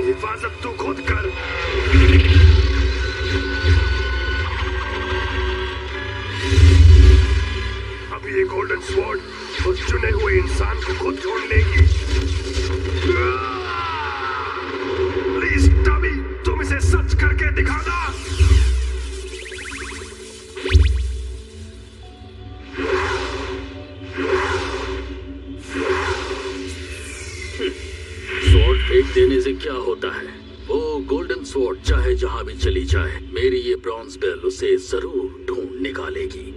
अपनी हिफाजत तू खुद कर। अब ये गोल्डन स्वॉर्ड उस चुने हुए इंसान को खुद ढूंढ लेगी। प्लीज टमी, तुम इसे सच करके दिखाना। स्वॉर्ड फेंक देने से क्या होता है? वो गोल्डन स्वॉर्ड चाहे जहां भी चली जाए, मेरी ये ब्रॉन्ज बेल उसे जरूर ढूंढ निकालेगी।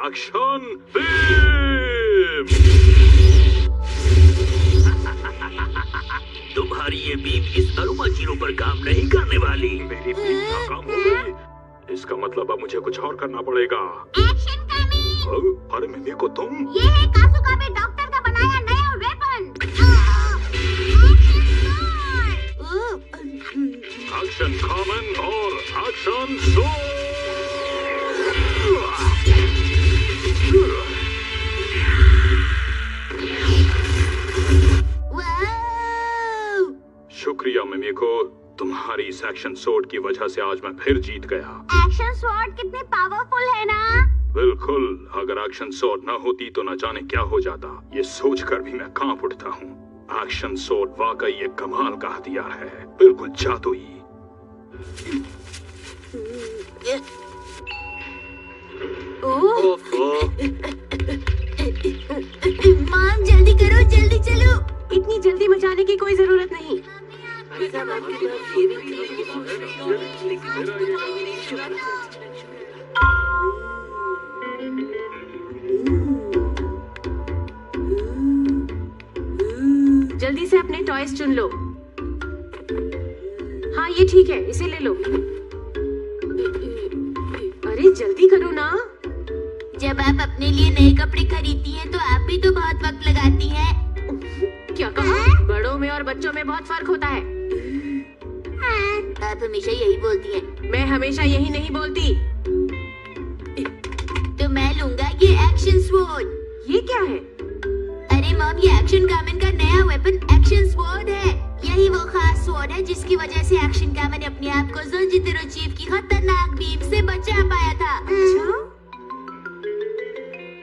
Action beam! तुम्हारी ये बीम इस अरुमा जीरो पर काम नहीं करने वाली। मेरी बीम नाकाम हो गई। इसका मतलब अब मुझे कुछ और करना पड़ेगा। Action coming! अरे मिमी को तुम? ये है कासुकाबे डॉक्टर का बनाया नया वेपन। एक्शन कॉमन और एक्शन सोर्ड। शुक्रिया मिमिको, तुम्हारी इस एक्शन स्वॉर्ड की वजह से आज मैं फिर जीत गया। एक्शन स्वॉर्ड कितनी पावरफुल है ना? बिल्कुल, अगर एक्शन स्वॉर्ड न होती तो न जाने क्या हो जाता। ये सोचकर भी मैं कांप उठता हूँ। एक्शन स्वॉर्ड वाकई एक कमाल का हथियार है, बिल्कुल जादुई। माम जल्दी करो, जल्दी चलो। इतनी जल्दी मचाने की कोई जरूरत नहीं। जल्दी से अपने टॉयज चुन लो। हाँ ये ठीक है, इसे ले लो। अरे जल्दी करो ना। जब आप अपने लिए नए कपड़े खरीदती हैं तो आप भी तो बहुत वक्त लगाती हैं। क्या कहा? बड़ों में और बच्चों में बहुत फर्क होता है। आप हमेशा यही बोलती हैं। मैं हमेशा यही नहीं बोलती। तो मैं लूंगा ये एक्शन स्वॉर्ड। ये क्या है? अरे मॉम, ये एक्शन कामन का नया वेपन एक्शन स्वॉर्ड है। यही वो खास स्वॉर्ड है जिसकी वजह से एक्शन कामन अपने आप को ज़ंजीरो चीफ की खतरनाक बीम से बचा पाया था। अच्छा?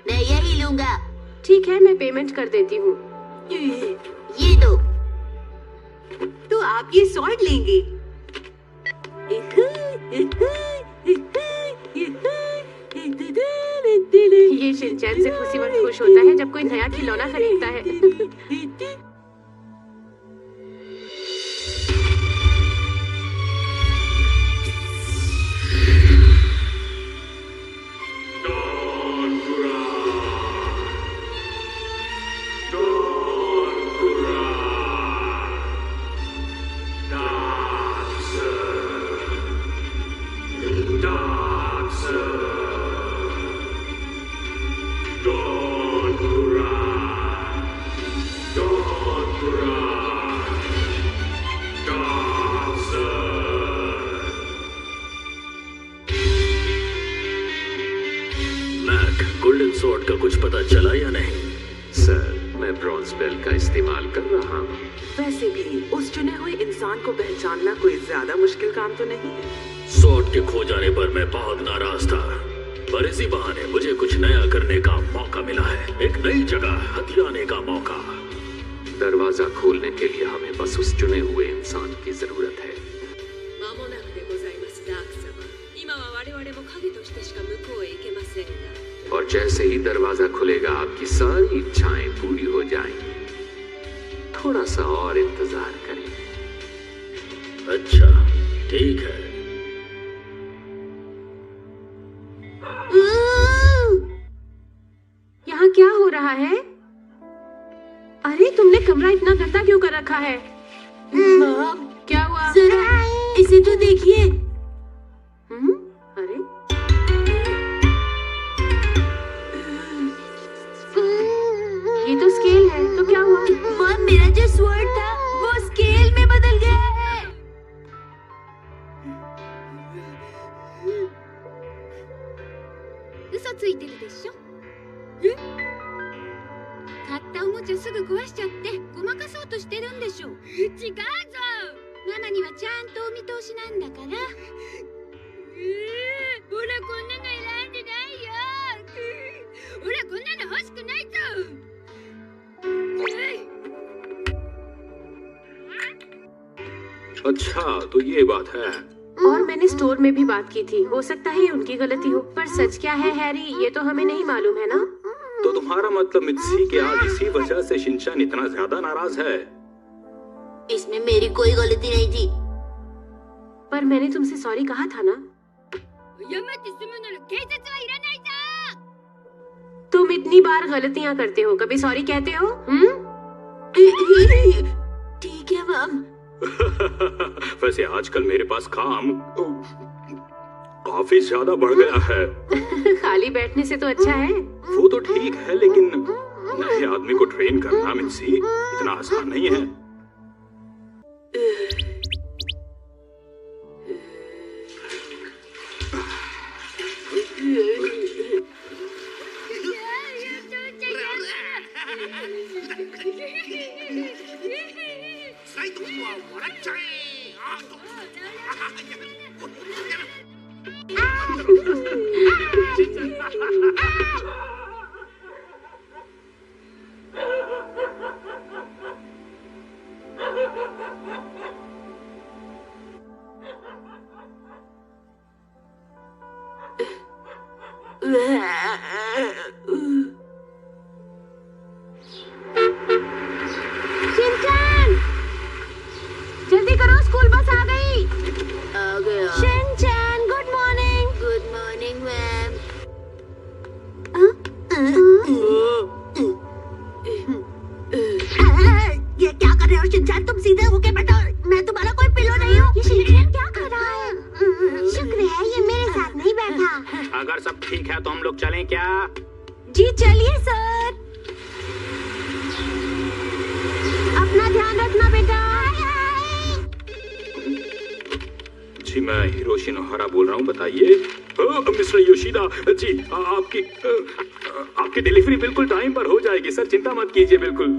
मैं यही लूंगा। ठीक है, मैं पेमेंट कर देती हूँ। ये दो। तो आप ये स्वॉर्ड लेंगे? ये शिनचैन सिर्फ उसी वक्त खुश होता है जब कोई नया खिलौना खरीदता है। गोल्डन स्वॉर्ड का कुछ पता चला या नहीं? सर, मैं ब्रॉन्ज बेल का इस्तेमाल कर रहा हूँ। वैसे भी उस चुने हुए इंसान को पहचानना कोई ज्यादा मुश्किल काम तो नहीं है। स्वॉर्ड के खो जाने पर मैं बहुत नाराज था, पर इसी बहाने मुझे कुछ नया करने का मौका मिला है, एक नई जगह हथियाने का मौका। दरवाजा खोलने के लिए हमें बस उस चुने हुए इंसान की जरूरत है। और जैसे ही दरवाजा खुलेगा आपकी सारी इच्छाएं पूरी हो जाएंगी। थोड़ा सा और इंतजार करें। अच्छा, ठीक है। यहाँ क्या हो रहा है? अरे तुमने कमरा इतना गंदा क्यों कर रखा है? क्या हुआ? जरा इसे तो देखिए। अरे ये तो स्केल है, तो क्या हुआ? मॉम, मेरा जो स्वॉर्ड था वो स्केल में बदल गया है। 嘘ついてるでしょ。買ったおもちゃすぐ壊しちゃってごまかそうとしてるんでしょ。違うぞ、ママにはちゃんとお見通しなんだから。ほら、こんなの選んでないよ。ほら、こんなの欲しくないぞ。अच्छा, तो ये बात है। और मैंने स्टोर में भी बात की थी, हो सकता है उनकी गलती हो, पर सच क्या है हैरी, ये तो हमें नहीं मालूम है ना। तो तुम्हारा मतलब मित्सी के आज इसी वजह से शिनचान इतना ज्यादा नाराज है? इसमें मेरी कोई गलती नहीं थी। पर मैंने तुमसे सॉरी कहा था ना। तुम इतनी बार गलतियाँ करते हो, कभी सॉरी कहते हो? ठीक है मॉम। वैसे आजकल मेरे पास काम काफी ज्यादा बढ़ गया है। खाली बैठने से तो अच्छा है। वो तो ठीक है, लेकिन नए आदमी को ट्रेन करना मित्सी इतना आसान नहीं है। शिनचान, जल्दी करो, स्कूल बस आ गई। आ गया। Shinchan, good morning. Good morning ma'am. ये क्या कर रहे हो शिनचान? तुम सीधे होके बैठो, मैं तुम्हारा कोई पिलो नहीं हूँ। ये शिनचान क्या कर रहा है? शुक्र है ये मेरे साथ नहीं बैठा। अगर सब ठीक है तो हम लोग चलें क्या? जी चलिए सर। अपना ध्यान रखना बेटा। जी मैं हिरोशी नोहारा बोल रहा हूँ, बताइए। मिस्टर योशिदा जी, आपकी डिलीवरी बिल्कुल टाइम पर हो जाएगी सर, चिंता मत कीजिए। बिल्कुल।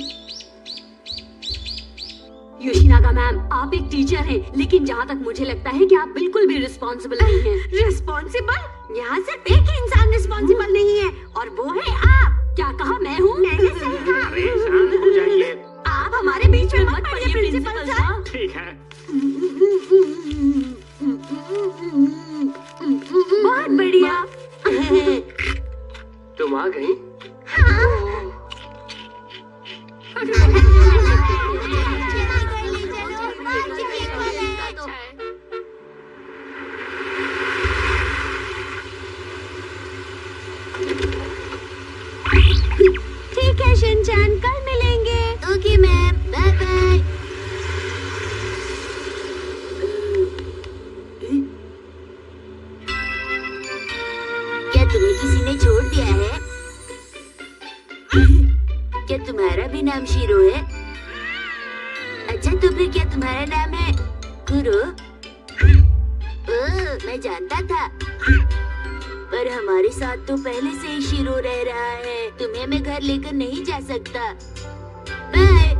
योशिनागा मैम, आप एक टीचर हैं, लेकिन जहाँ तक मुझे लगता है कि आप बिल्कुल भी रिस्पॉन्सिबल नहीं हैं। रिस्पॉन्सिबल? यहाँ सिर्फ एक ही इंसान रिस्पॉन्सिबल नहीं है, और वो है आप। क्या कहा? मैं हूँ? मैंने सही कहा। अरे शांत हो जाइए। आप हमारे बीच में मत पड़िए प्रिंसिपल सर। ठीक है। बहुत बढ़िया। तुम आ गई? ठीक है शिनचान, कल मिलेंगे। Okay ma'am, bye bye. क्या तुम्हें किसी ने छोड़ दिया है? क्या तुम्हारा भी नाम शीरो है? अच्छा तो फिर क्या तुम्हारा नाम है कुरो? ओह, मैं जानता था, पर हमारे साथ तो पहले से ही शीरो रह रहा है। तुम्हें मैं घर लेकर नहीं जा सकता। बाय।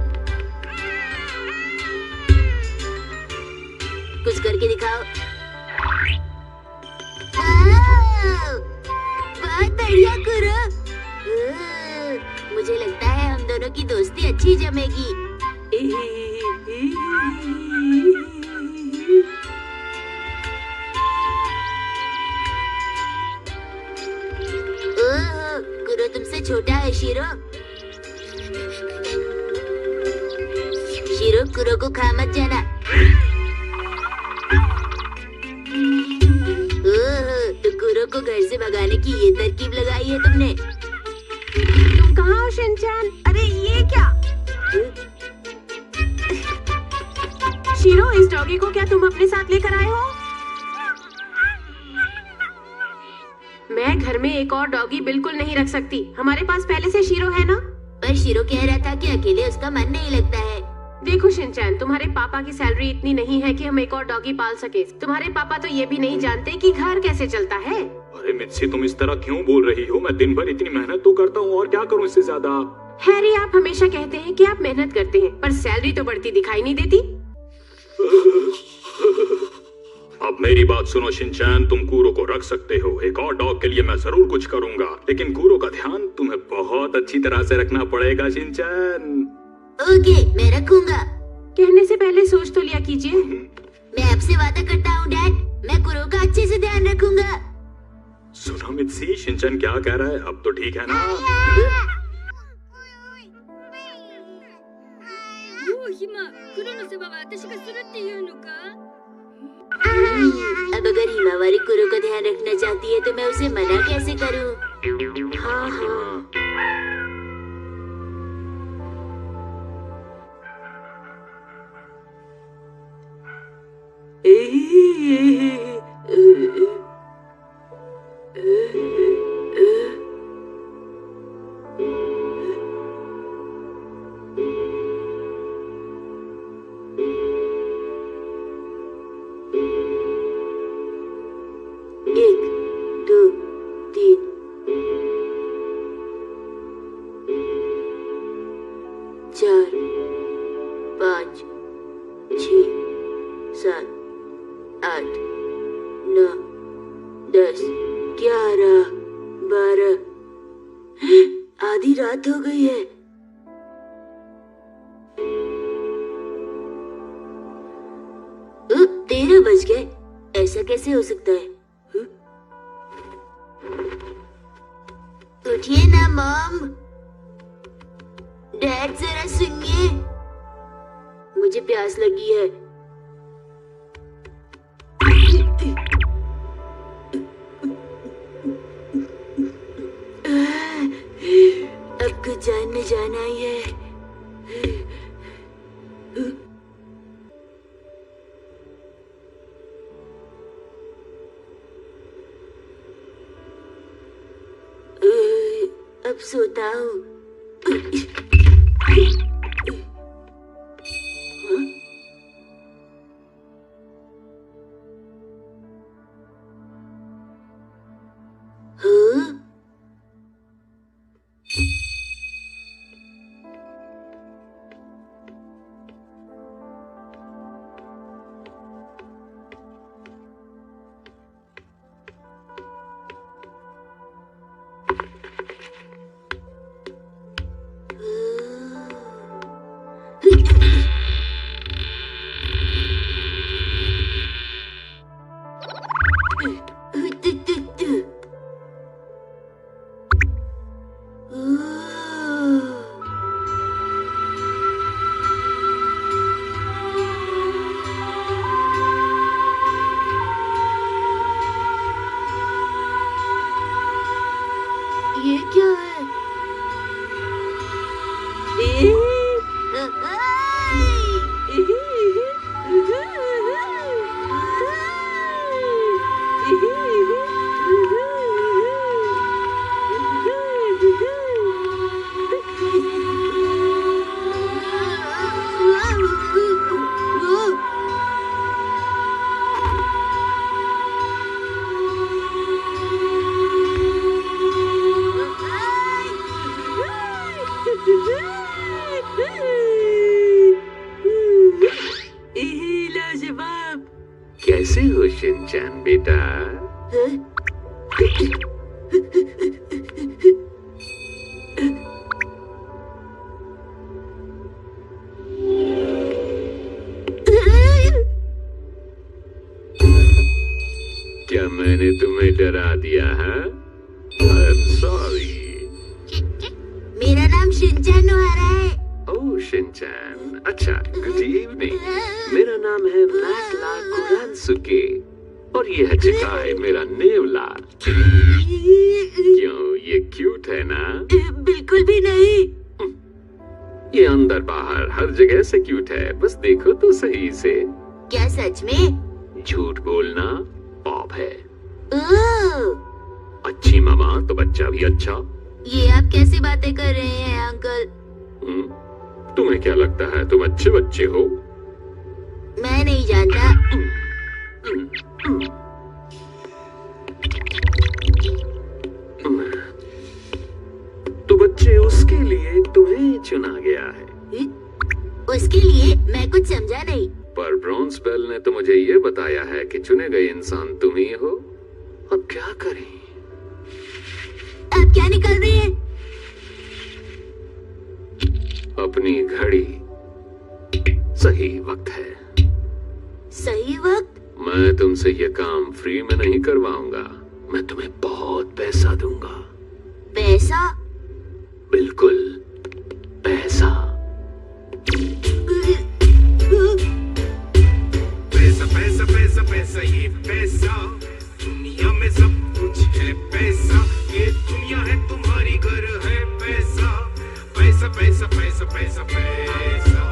कुछ करके दिखाओ। दोनों की दोस्ती अच्छी जमेगी। ओह, कुरो तुमसे छोटा है शिरो। शिरो, कुरो को खा मत जाना। ओह, तो कुरो को घर से भगाने की ये तरकीब लगाई है तुमने। तुम कहाँ हो शिनचैन? अरे ये क्या? शिरो, इस डॉगी को क्या तुम अपने साथ लेकर आए हो? मैं घर में एक और डॉगी बिल्कुल नहीं रख सकती। हमारे पास पहले से शिरो है ना। पर शिरो कह रहा था कि अकेले उसका मन नहीं लगता है। देखो शिनचैन, तुम्हारे पापा की सैलरी इतनी नहीं है कि हम एक और डॉगी पाल सके। तुम्हारे पापा तो ये भी नहीं जानते कि घर कैसे चलता है। अरे मित्सी, तुम इस तरह क्यों बोल रही हो? मैं दिन भर इतनी मेहनत तो करता हूँ, और क्या करूँ इससे ज्यादा। हैरी, आप हमेशा कहते हैं कि आप मेहनत करते हैं, पर सैलरी तो बढ़ती दिखाई नहीं देती। अब मेरी बात सुनो शिनचैन, तुम कूरो को रख सकते हो। एक और डॉग के लिए मैं जरूर कुछ करूंगा, लेकिन कूरो का ध्यान तुम्हें बहुत अच्छी तरह से रखना पड़ेगा शिनचैन। ओके, मैं रखूंगा। कहने से पहले सोच तो लिया कीजिए। मैं आपसे वादा करता हूँ डैड, मैं कुरो का अच्छे से ध्यान रखूंगा। सुनो मित्सी, शिनचैन क्या कह रहा है? अब तो ठीक है ना? अब अगर हिमावारी कुरो का ध्यान रखना चाहती है तो मैं उसे मना कैसे करूं? हाँ हाँ। आधी रात हो गई है। ओ, 13 बज गए। ऐसा कैसे हो सकता है? उठिए ना मॉम। डैड जरा सुनिए, मुझे प्यास लगी है। अब कुछ जान में जान आई है। अब सोता हूँ। ये क्या है? कैसे हो शिनचैन बेटा? तुम्हें डरा दिया है? सॉरी। मेरा नाम शिनचैन नोहारा है। ओह शिनचैन, अच्छा गुड इवनिंग। मेरा नाम है मैटला कुरानसुके और ये है चिकाई मेरा नेवला। क्यों, ये क्यूट है ना? बिल्कुल भी नहीं। ये अंदर बाहर हर जगह से क्यूट है, बस देखो तो सही से। क्या सच में? झूठ बोलना पाप है। ओह। अच्छी मामा तो बच्चा भी अच्छा। ये आप कैसी बातें कर रहे हैं अंकल? तुम्हें क्या लगता है तुम अच्छे बच्चे हो? मैं नहीं जानता। तो बच्चे उसके लिए तुम्हें चुना गया है। उसके लिए? मैं कुछ समझा नहीं। पर ब्रॉन्ज बेल ने तो मुझे ये बताया है कि चुने गए इंसान तुम ही हो। अब क्या करें? आप क्या निकल रहे हैं? अपनी घड़ी। सही वक्त है। सही वक्त? मैं तुमसे ये काम फ्री में नहीं करवाऊंगा, मैं तुम्हें बहुत पैसा दूंगा। पैसा? बिल्कुल पैसा। पैसा पैसा पैसा पैसा, ये पैसा दुनिया में सब कुछ है। पैसा ये दुनिया है, तुम्हारी घर है। पैसा पैसा पैसा पैसा पैसा पैसा,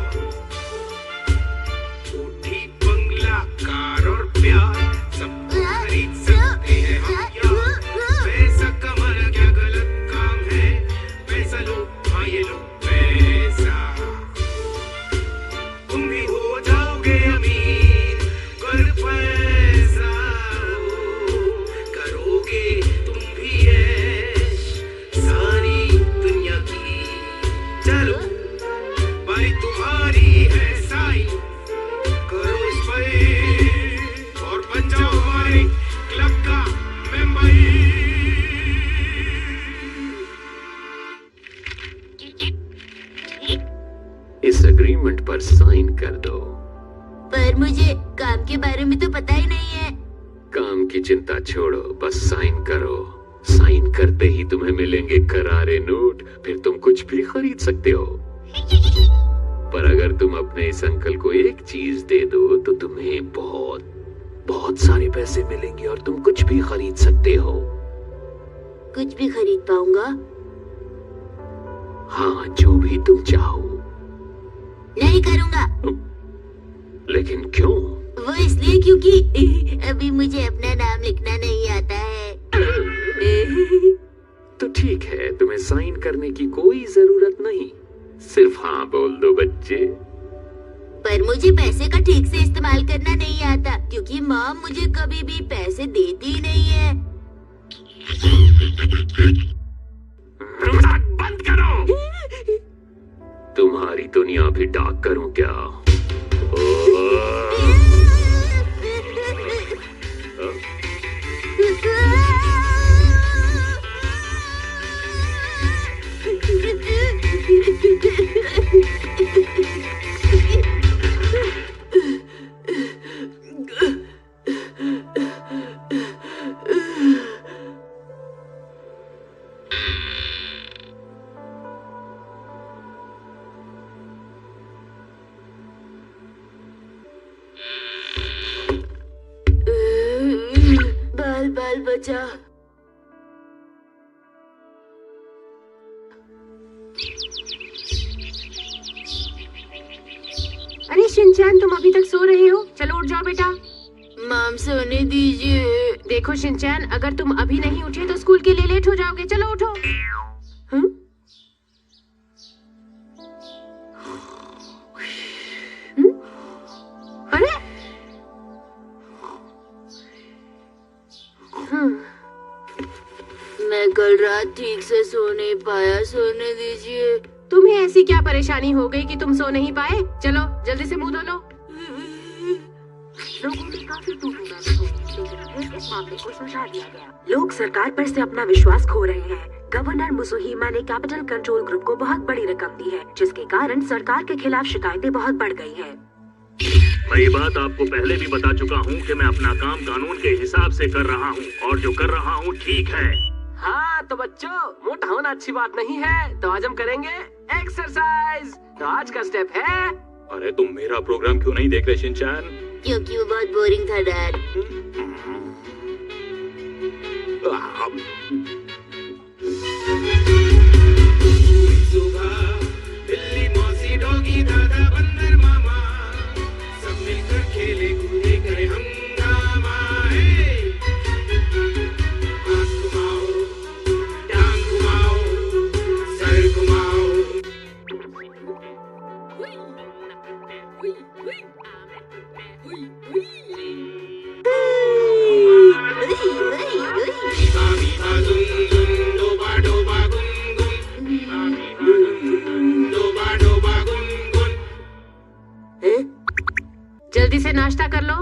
कोठी बंगला कार और प्यार सब खरीद सकते हैं हम यार। पैसा कमाना क्या गलत काम है? पैसा लो, हाँ ये लो पैसा, तुम भी हो जाओगे अमीर। कर पैसा, करोगे तुम भी ऐश सारी दुनिया की। चलो भाई तुम्हारी है साई, करो इस पर और बन जाओ हमारे क्लब का मेंबर। इस एग्रीमेंट पर साइन कर दो। पर मुझे काम के बारे में तो पता ही नहीं है। काम की चिंता छोड़ो, बस साइन करो। साइन करते ही तुम्हें मिलेंगे करारे नोट, फिर तुम कुछ भी खरीद सकते हो। पर अगर तुम अपने इस अंकल को एक चीज दे दो तो तुम्हें बहुत बहुत सारे पैसे मिलेंगे और तुम कुछ भी खरीद सकते हो। कुछ भी खरीद पाऊंगा? हाँ, जो भी तुम चाहो। नहीं करूंगा। लेकिन क्यों? वो इसलिए क्योंकि अभी मुझे अपना नाम लिखना नहीं आता है। तो ठीक है, तुम्हें साइन करने की कोई जरूरत नहीं, सिर्फ हाँ बोल दो बच्चे। पर मुझे पैसे का ठीक से इस्तेमाल करना नहीं आता, क्योंकि मॉम मुझे कभी भी पैसे देती ही नहीं है। बंद करो। तुम्हारी दुनिया भी डाक करूं क्या? बाल बाल बचा। अरे शिनचैन, तुम अभी तक सो रहे हो? चलो उठ जाओ बेटा। मॉम सोने दीजिए। देखो शिनचैन, अगर तुम अभी नहीं उठे तो स्कूल के लिए लेट हो जाओगे। चलो उठो। अरे मैं कल रात ठीक से सो नहीं पाया, सोने दीजिए। तुम्हें ऐसी क्या परेशानी हो गई कि तुम सो नहीं पाए? चलो जल्दी से मुंह धो लो। लोगों ने काफी लेकिन इस मामले को सुलझा दिया गया। लोग सरकार पर से अपना विश्वास खो रहे हैं। गवर्नर मुजुहिमा ने कैपिटल कंट्रोल ग्रुप को बहुत बड़ी रकम दी है, जिसके कारण सरकार के खिलाफ शिकायतें बहुत बढ़ गई हैं। मैं ये बात आपको पहले भी बता चुका हूँ कि मैं अपना काम कानून के हिसाब से कर रहा हूँ और जो कर रहा हूँ ठीक है। हाँ तो बच्चों, मोटा होना अच्छी बात नहीं है, तो आज हम करेंगे एक्सरसाइज। तो आज का स्टेप है। अरे तुम मेरा प्रोग्राम क्यों नहीं देख रहे शिनचैन? क्योंकि वो बहुत बोरिंग था डैड। सुबह बिल्ली मौसी डॉगी दादा बंदर मामा सब मिलकर खेले कूदे करे हंगामा है। हाथ घुमाओ, टांग घुमाओ, सर घुमाओ। बीबा बीबा दुम दुम, डोबा डोबा गुम गुम, बीबा बीबा दुम दुम, डोबा डोबा गुम गुम। जल्दी से नाश्ता कर लो।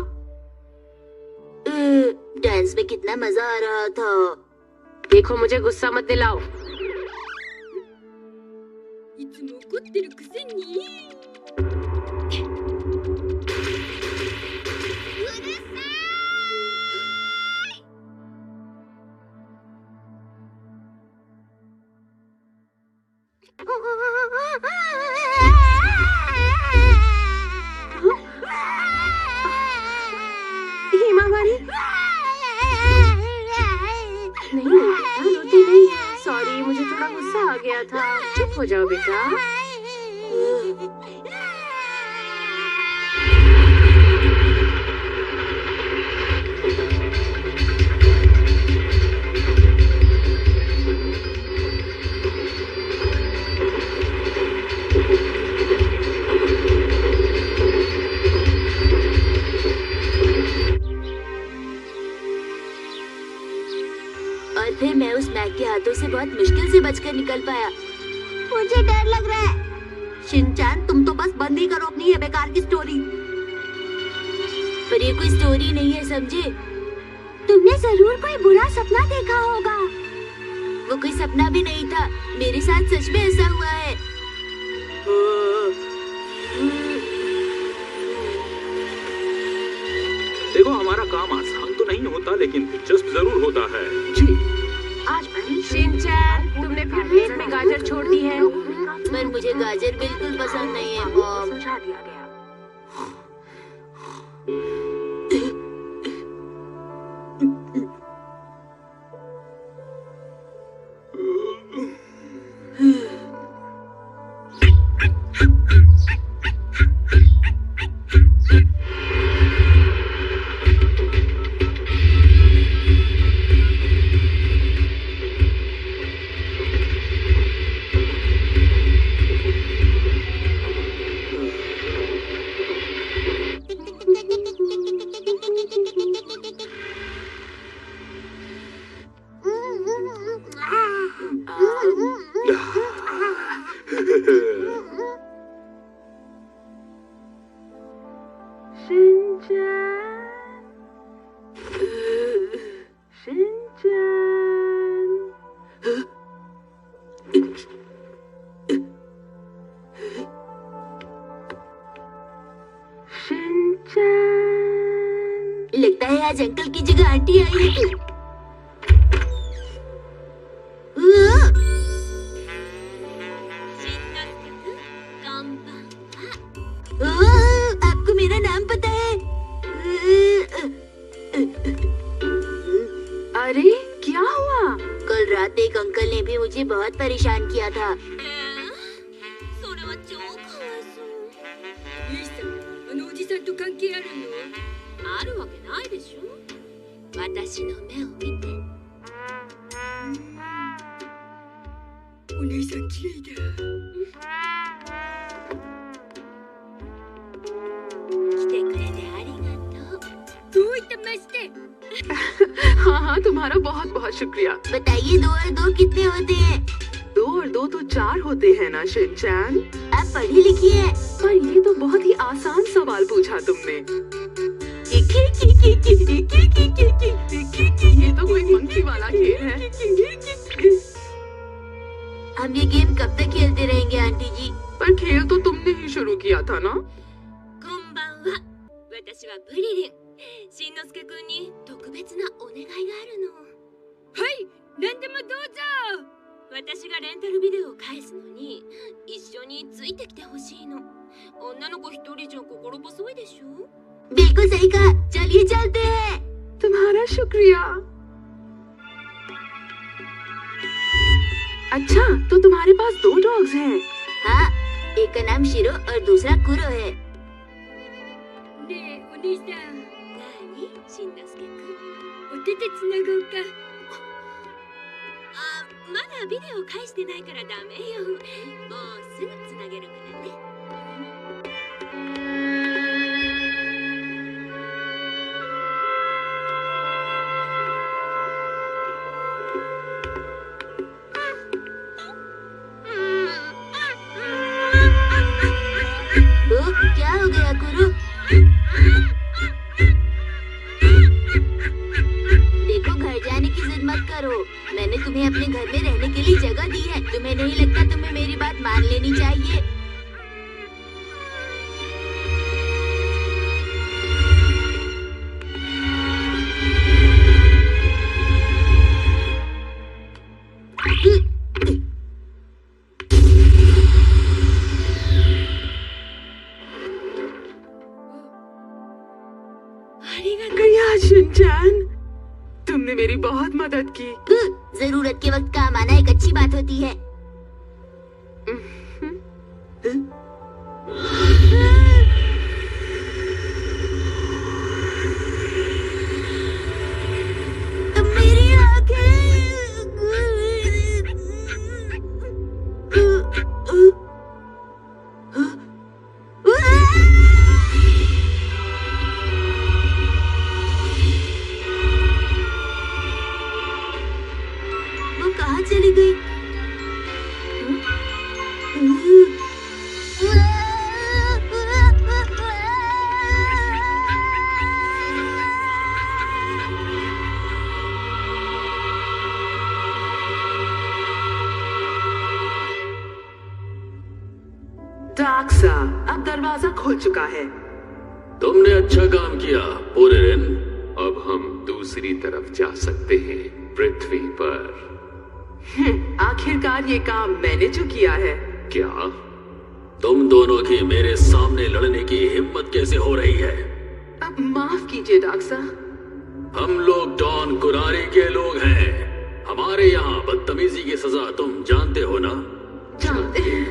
डांस में कितना मजा आ रहा था। देखो मुझे गुस्सा मत दिलाओ। いつも怒ってるくせに。 हिमावारी नहीं बेटा, रोती नहीं। सॉरी, मुझे थोड़ा गुस्सा आ गया था। चुप हो जाओ बेटा। और फिर मैं उस मैक के हाथों से बहुत मुश्किल से बचकर निकल पाया। मुझे डर लग रहा है। शिनचैन, तुम तो बस बंद ही करो अपनी ये बेकार की स्टोरी। पर ये कोई स्टोरी नहीं है, समझे? तुमने जरूर कोई बुरा सपना देखा होगा। वो कोई सपना भी नहीं था, मेरे साथ सच में ऐसा हुआ है। देखो, हमारा काम आसान तो नहीं होता, लेकिन दिलचस्प जरूर होता है। जी आज मैंने शिनचैन, तुमने फिर प्लेट में गाजर छोड़ दी है। पर मुझे गाजर बिल्कुल पसंद नहीं है मॉम। समझा दिया गया। लगता है आज अंकल की जगह आंटी आई है। आपको मेरा नाम पता है? अरे क्या हुआ? कल रात एक अंकल ने भी मुझे बहुत परेशान किया था। それは超かわいそう。ゆいさん、あのおじさんと関係あるの？あるわけないでしょ。私の目を見て。お姉さん綺麗だ。来てくれてありがとう。どういたまして。 हाँ हाँ, तुम्हारा बहुत बहुत शुक्रिया। बताइए 2 और 2 कितने होते हैं? 2 और 2 तो 4 होते हैं ना शिनचैन। आप पढ़ी लिखी है। पर ये तो बहुत ही आसान सवाल पूछा तुमने। ये तो कोई मंकी वाला खेल है। हम ये गेम कब तक खेलते रहेंगे आंटी जी? पर खेल तो तुमने ही शुरू किया था ना। こんばんは。私はブリリン。しんのすけくんに特別なお願いがあるの。はい、何でもどうぞ。私がレンタルビデオを返すのに一緒についてきてほしいの。女の子一人じゃ心細いでしょ。बिल्कुल सही कहा, चलिए चलते हैं। तुम्हारा शुक्रिया। अच्छा, तो तुम्हारे पास 2 डॉग्स हैं। हाँ, एक का नाम शिरो और दूसरा कुरो है। ねえ、お兄さん。何？しんのすけくん。お手手つなごうか。まだビデオ返してないからダメよ。もうすぐつなげるからね。क्या हो गया कुरो? देखो, घर जाने की जिद मत करो। मैंने तुम्हें अपने घर में रहने के लिए जगह दी है। तुम्हें नहीं लगता तुम्हें मेरी बात मान लेनी चाहिए? शिनचैन, तुमने मेरी बहुत मदद की। जरूरत के वक्त काम आना एक अच्छी बात होती है। मेरी आंखें। कहाँ चली गई? डाक्सा, अब दरवाजा खुल चुका है। तुमने अच्छा काम किया पोरेन। अब हम दूसरी तरफ जा सकते हैं, पृथ्वी पर। आखिरकार ये काम मैंने जो किया है। क्या? तुम दोनों की मेरे सामने लड़ने की हिम्मत कैसे हो रही है? अब माफ कीजिए डाक्सा। हम लोग डॉन कुरारी के लोग हैं। हमारे यहाँ बदतमीजी की सजा तुम जानते हो ना? जानते हैं।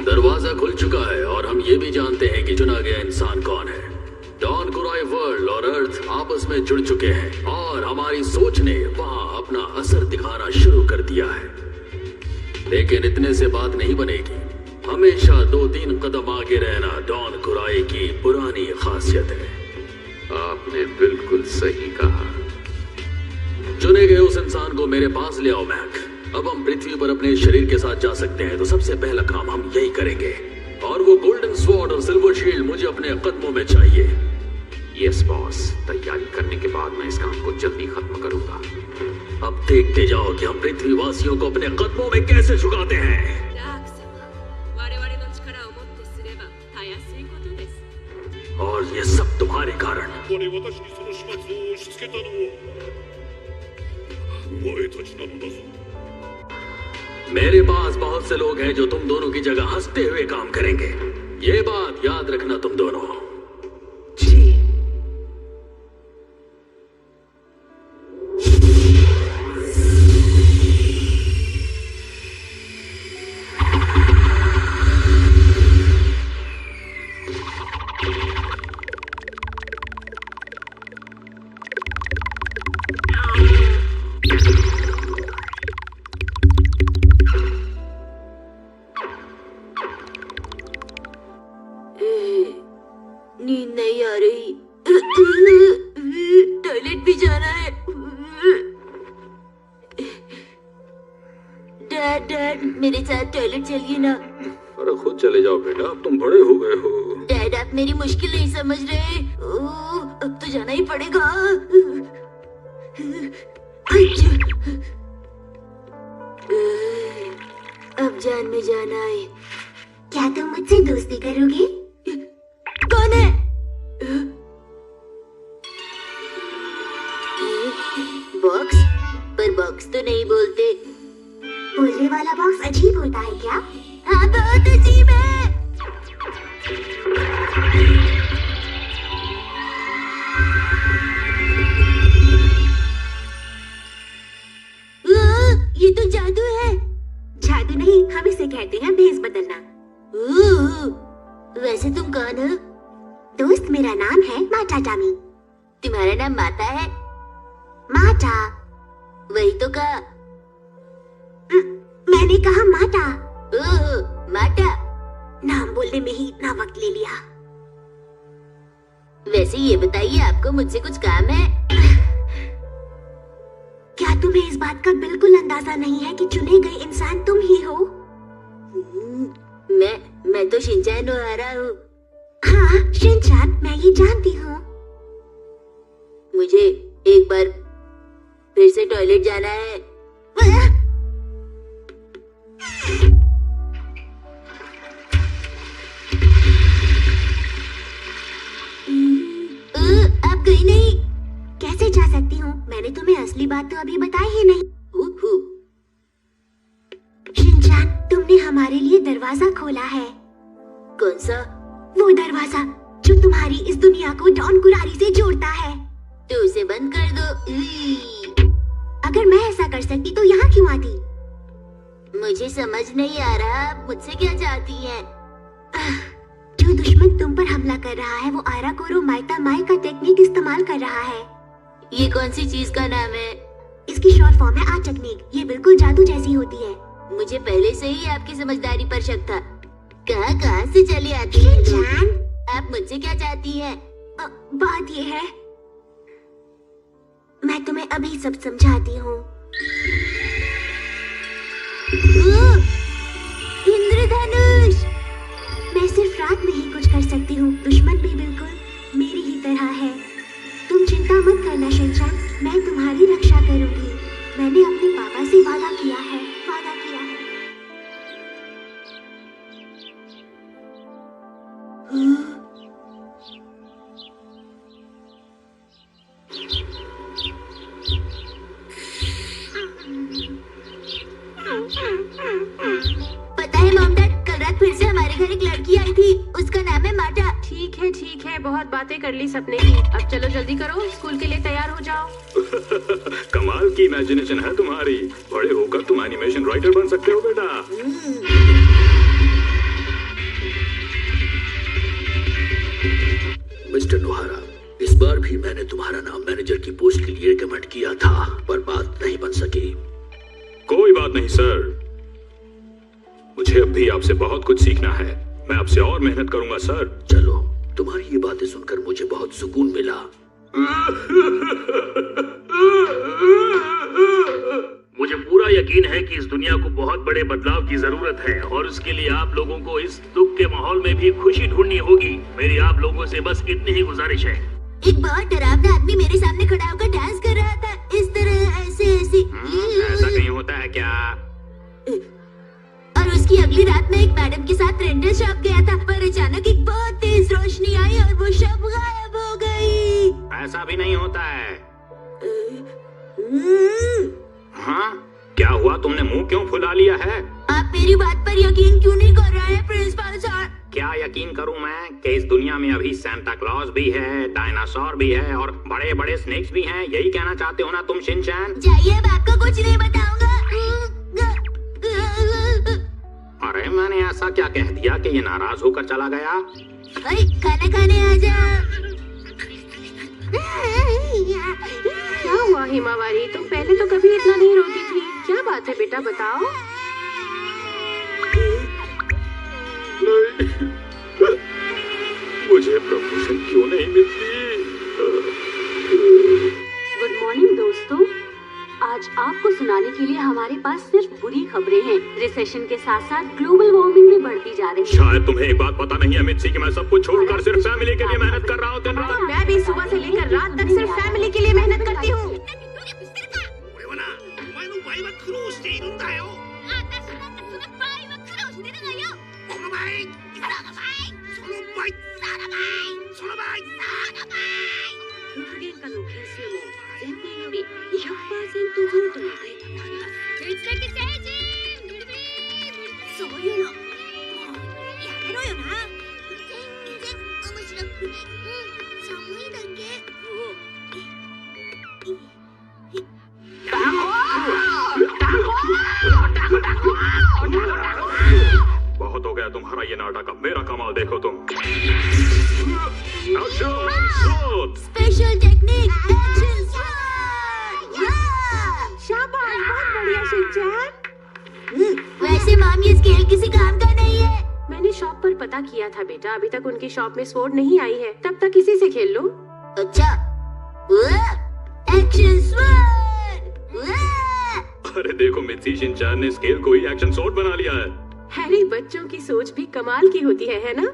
दरवाजा खुल चुका है और हम ये भी जानते हैं कि चुना गया इंसान कौन है। डॉन कुराई वर्ल्ड और अर्थ आपस में जुड़ चुके हैं और हमारी सोच ने वहां अपना असर दिखाना शुरू कर दिया है। लेकिन इतने से बात नहीं बनेगी। हमेशा 2-3 कदम आगे रहना डॉन कुराई की पुरानी खासियत है। आपने बिल्कुल सही कहा। चुने गए उस इंसान को मेरे पास ले आओ मैक। अब हम पृथ्वी पर अपने शरीर के साथ जा सकते हैं, तो सबसे पहला काम हम यही करेंगे। और वो गोल्डन स्वॉर्ड और सिल्वर शील्ड मुझे अपने कदमों में चाहिए। यस बॉस, तैयारी करने के बाद मैं इस काम को जल्दी खत्म करूंगा। अब देखते जाओ कि हम पृथ्वी वासियों को अपने कदमों में कैसे झुकाते हैं। और ये सब तुम्हारे कारण। मेरे पास बहुत से लोग हैं जो तुम दोनों की जगह हंसते हुए काम करेंगे। ये बात याद रखना तुम दोनों। जी। नींद नहीं आ रही। टॉयलेट भी जाना है। डैड, मेरे साथ टॉयलेट चलिए ना। अरे खुद चले जाओ बेटा, अब तुम बड़े हो गए हो। डैड, आप मेरी मुश्किल नहीं समझ रहे। अब तो जाना ही पड़ेगा। अब जान में जाना है। क्या तुम मुझसे दोस्ती करोगे? बॉक्स? पर बॉक्स तो नहीं बोलते। बोलने वाला बॉक्स अजीब होता है क्या? हाँ, बहुत अजीब है। ये तो जादू है। जादू नहीं, हम इसे कहते हैं भेस बदलना। वैसे तुम कौन हो? दोस्त, मेरा नाम है माटा टामी। तुम्हारा नाम माता है? माटा। वही तो कहा। मैंने कहा माटा। ओह, माटा। नाम बोलने में ही इतना वक्त ले लिया। वैसे ये बताइए, आपको मुझसे कुछ काम है? क्या तुम्हें इस बात का बिल्कुल अंदाजा नहीं है कि चुने गए इंसान तुम ही हो? मैं तो शिनचैन ओहारा हूँ। हाँ, शिनचैन, मैं ये जानती हूँ। मुझे एक बार फिर से टॉयलेट जाना है। आप गई नहीं? कैसे जा सकती हूँ? मैंने तुम्हें असली बात तो अभी बताई ही नहीं। शिनचैन, तुमने हमारे लिए दरवाजा खोला है। कौन सा? वो दरवाजा जो तुम्हारी इस दुनिया को डॉन कुरारी से जोड़ता है। तो उसे बंद कर दो। अगर मैं ऐसा कर सकती तो यहाँ क्यों आती? मुझे समझ नहीं आ रहा, आप मुझसे क्या चाहती हैं? जो दुश्मन तुम पर हमला कर रहा है वो आराकोरो माइता माई का टेक्निक इस्तेमाल कर रहा है। ये कौन सी चीज का नाम है? इसकी शॉर्ट फॉर्म है आ टेक्निक। ये बिल्कुल जादू जैसी होती है। मुझे पहले से ही आपकी समझदारी पर शक था। कहाँ से चली आती है? आप मुझसे क्या चाहती हैं? बात ये है, मैं तुम्हें अभी सब समझाती हूँ। इंद्रधनुष! मैं सिर्फ रात में ही कुछ कर सकती हूँ। दुश्मन भी बिल्कुल मेरी ही तरह है। तुम चिंता मत करना शिनचैन, मैं तुम्हारी रक्षा करूंगी। मैंने अपने पापा से वादा किया है। पता है मॉम डैड, कल रात फिर से हमारे घर एक लड़की आई थी। उसका नाम है माटा। ठीक है, बहुत बातें कर ली सपने की। अब चलो जल्दी करो, स्कूल के लिए तैयार हो जाओ। कमाल की इमेजिनेशन है तुम्हारी। बड़े होकर तुम एनिमेशन राइटर बन सकते हो बेटा। मिस्टर नोहारा, इस बार भी मैंने तुम्हारा नाम मैनेजर की पोस्ट के लिए रिकमेंड किया था, पर बात नहीं बन सकी। कोई बात नहीं सर, मुझे अब भी आपसे बहुत कुछ सीखना है। मैं आपसे और मेहनत करूंगा सर। चलो, तुम्हारी ये बातें सुनकर मुझे बहुत सुकून मिला। मुझे पूरा यकीन है कि इस दुनिया को बहुत बड़े बदलाव की जरूरत है और उसके लिए आप लोगों को इस दुख के माहौल में भी खुशी ढूंढनी होगी। मेरी आप लोगों से बस इतनी ही गुजारिश है। एक बहुत डरावना आदमी मेरे सामने खड़ा होकर डांस कर रहा था, इस तरह ऐसे। ऐसा कहीं होता है क्या? और उसकी अगली रात में एक मैडम के साथ रेंटल शॉप गया था, पर अचानक एक बहुत तेज रोशनी आई और वो शॉप गायब हो गई। ऐसा भी नहीं होता है। हाँ, क्या हुआ? तुमने मुंह क्यों फुला लिया है? आप मेरी बात पर यकीन क्यों नहीं कर रहे हैं प्रिंसिपल सर? क्या यकीन करूं मैं कि इस दुनिया में अभी सांता क्लॉज भी है, डायनासोर भी है और बड़े बड़े स्नेक्स भी हैं। यही कहना चाहते हो ना तुम शिनचैन? जाइए, अब आपको कुछ नहीं बताऊंगा। अरे मैंने ऐसा क्या कह दिया कि ये नाराज होकर चला गया? खाना खाने आ जाओ। क्या हुआ हिमावारी, तुम पहले तो कभी इतना नहीं रोती थी। क्या बात है बेटा, बताओ। मुझे प्रमोशन क्यों नहीं मिलती? गुड मॉर्निंग दोस्तों, आज आपको सुनाने के लिए हमारे पास सिर्फ बुरी खबरें हैं। रिसेशन के साथ साथ ग्लोबल वार्मिंग भी बढ़ती जा रही है। शायद तुम्हें एक बात पता नहीं है मित्सी, कि मैं सब कुछ छोड़कर सिर्फ फैमिली के लिए मेहनत कर रहा हूँ दिन रात। मैं भी सुबह से लेकर रात तक सिर्फ फैमिली के लिए मेहनत करती हूँ। बहुत हो गया तुम्हारा ये नाटक, अब मेरा कमाल देखो तुम। स्पेशल टेक्निक एक्शन शाबाश, बहुत बढ़िया शिनचैन। वैसे माम ये स्केल किसी काम का नहीं है। मैंने शॉप पर पता किया था बेटा, अभी तक उनकी शॉप में स्वॉर्ड नहीं आई है, तब तक इसी से खेल लो। अच्छा, एक्शन स्वॉर्ड। अरे देखो मित्सी, शिनचैन ने स्केल को ही एक्शन स्वॉर्ड बना लिया है। हैरी, बच्चों की सोच भी कमाल की होती है ना?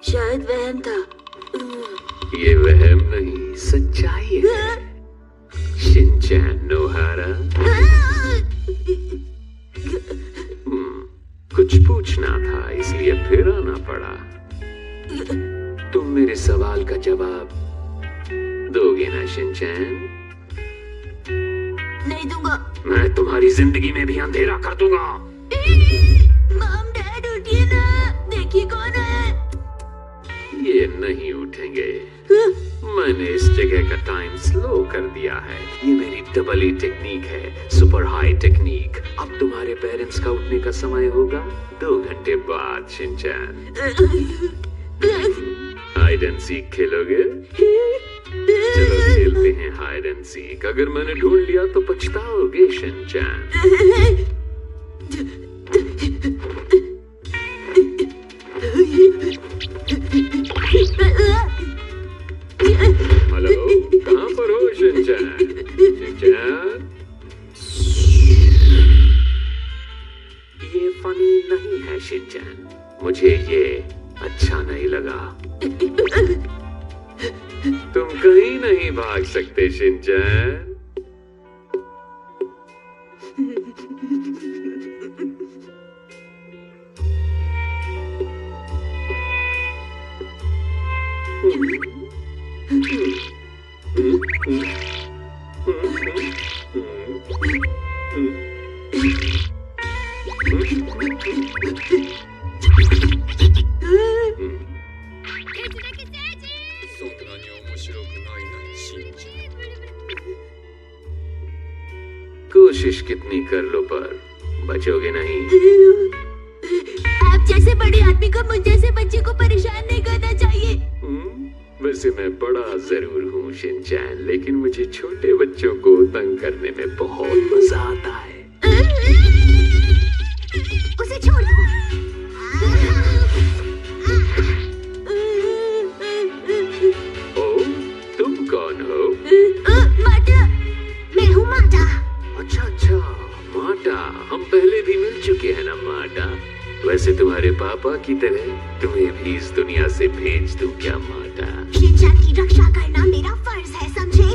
शायद वहम था। ये वहम नहीं, सच्चाई है। शिनचैन नोहारा, कुछ पूछना था इसलिए फिर आना पड़ा। तुम मेरे सवाल का जवाब दोगे ना शिनचैन? नहीं दूंगा। मैं तुम्हारी जिंदगी में भी अंधेरा कर दूंगा। मॉम डैड उठिए ना, देखिए कौन है। ये नहीं उठेंगे। मैंने इस जगह का टाइम स्लो कर दिया है। ये मेरी डबल ई टेक्निक है, सुपर हाई टेक्निक। अब तुम्हारे पेरेंट्स का उठने का समय होगा 2 घंटे बाद शिनचैन। हाइड एंड सीक खेलोगे? चलो खेलते हैं हाइड एंड सीक। अगर मैंने ढूंढ लिया तो पछताओगे शिनचैन। हेलो, कहाँ पर हो शिनचैन? शिनचैन, ये फनी नहीं है शिनचैन, मुझे ये अच्छा नहीं लगा। तुम कहीं नहीं भाग सकते शिनचैन। कोशिश कितनी कर लो पर बचोगे नहीं। आप जैसे बड़े आदमी को मुझ जैसे बच्चे को परेशान नहीं करना चाहिए। वैसे मैं बड़ा जरूर हूँ शिनचैन, लेकिन मुझे छोटे बच्चों को तंग करने में बहुत मजा आता है। उसे छोड़ो। ओ, तुम कौन हो? माटा, मैं हूँ माटा। अच्छा अच्छा, माटा, हम पहले भी मिल चुके हैं ना माटा। वैसे तुम्हारे पापा की तरह तुम्हें भी इस दुनिया से भेज दूं क्या माटा? शिनचैन की रक्षा करना मेरा फर्ज है, समझे?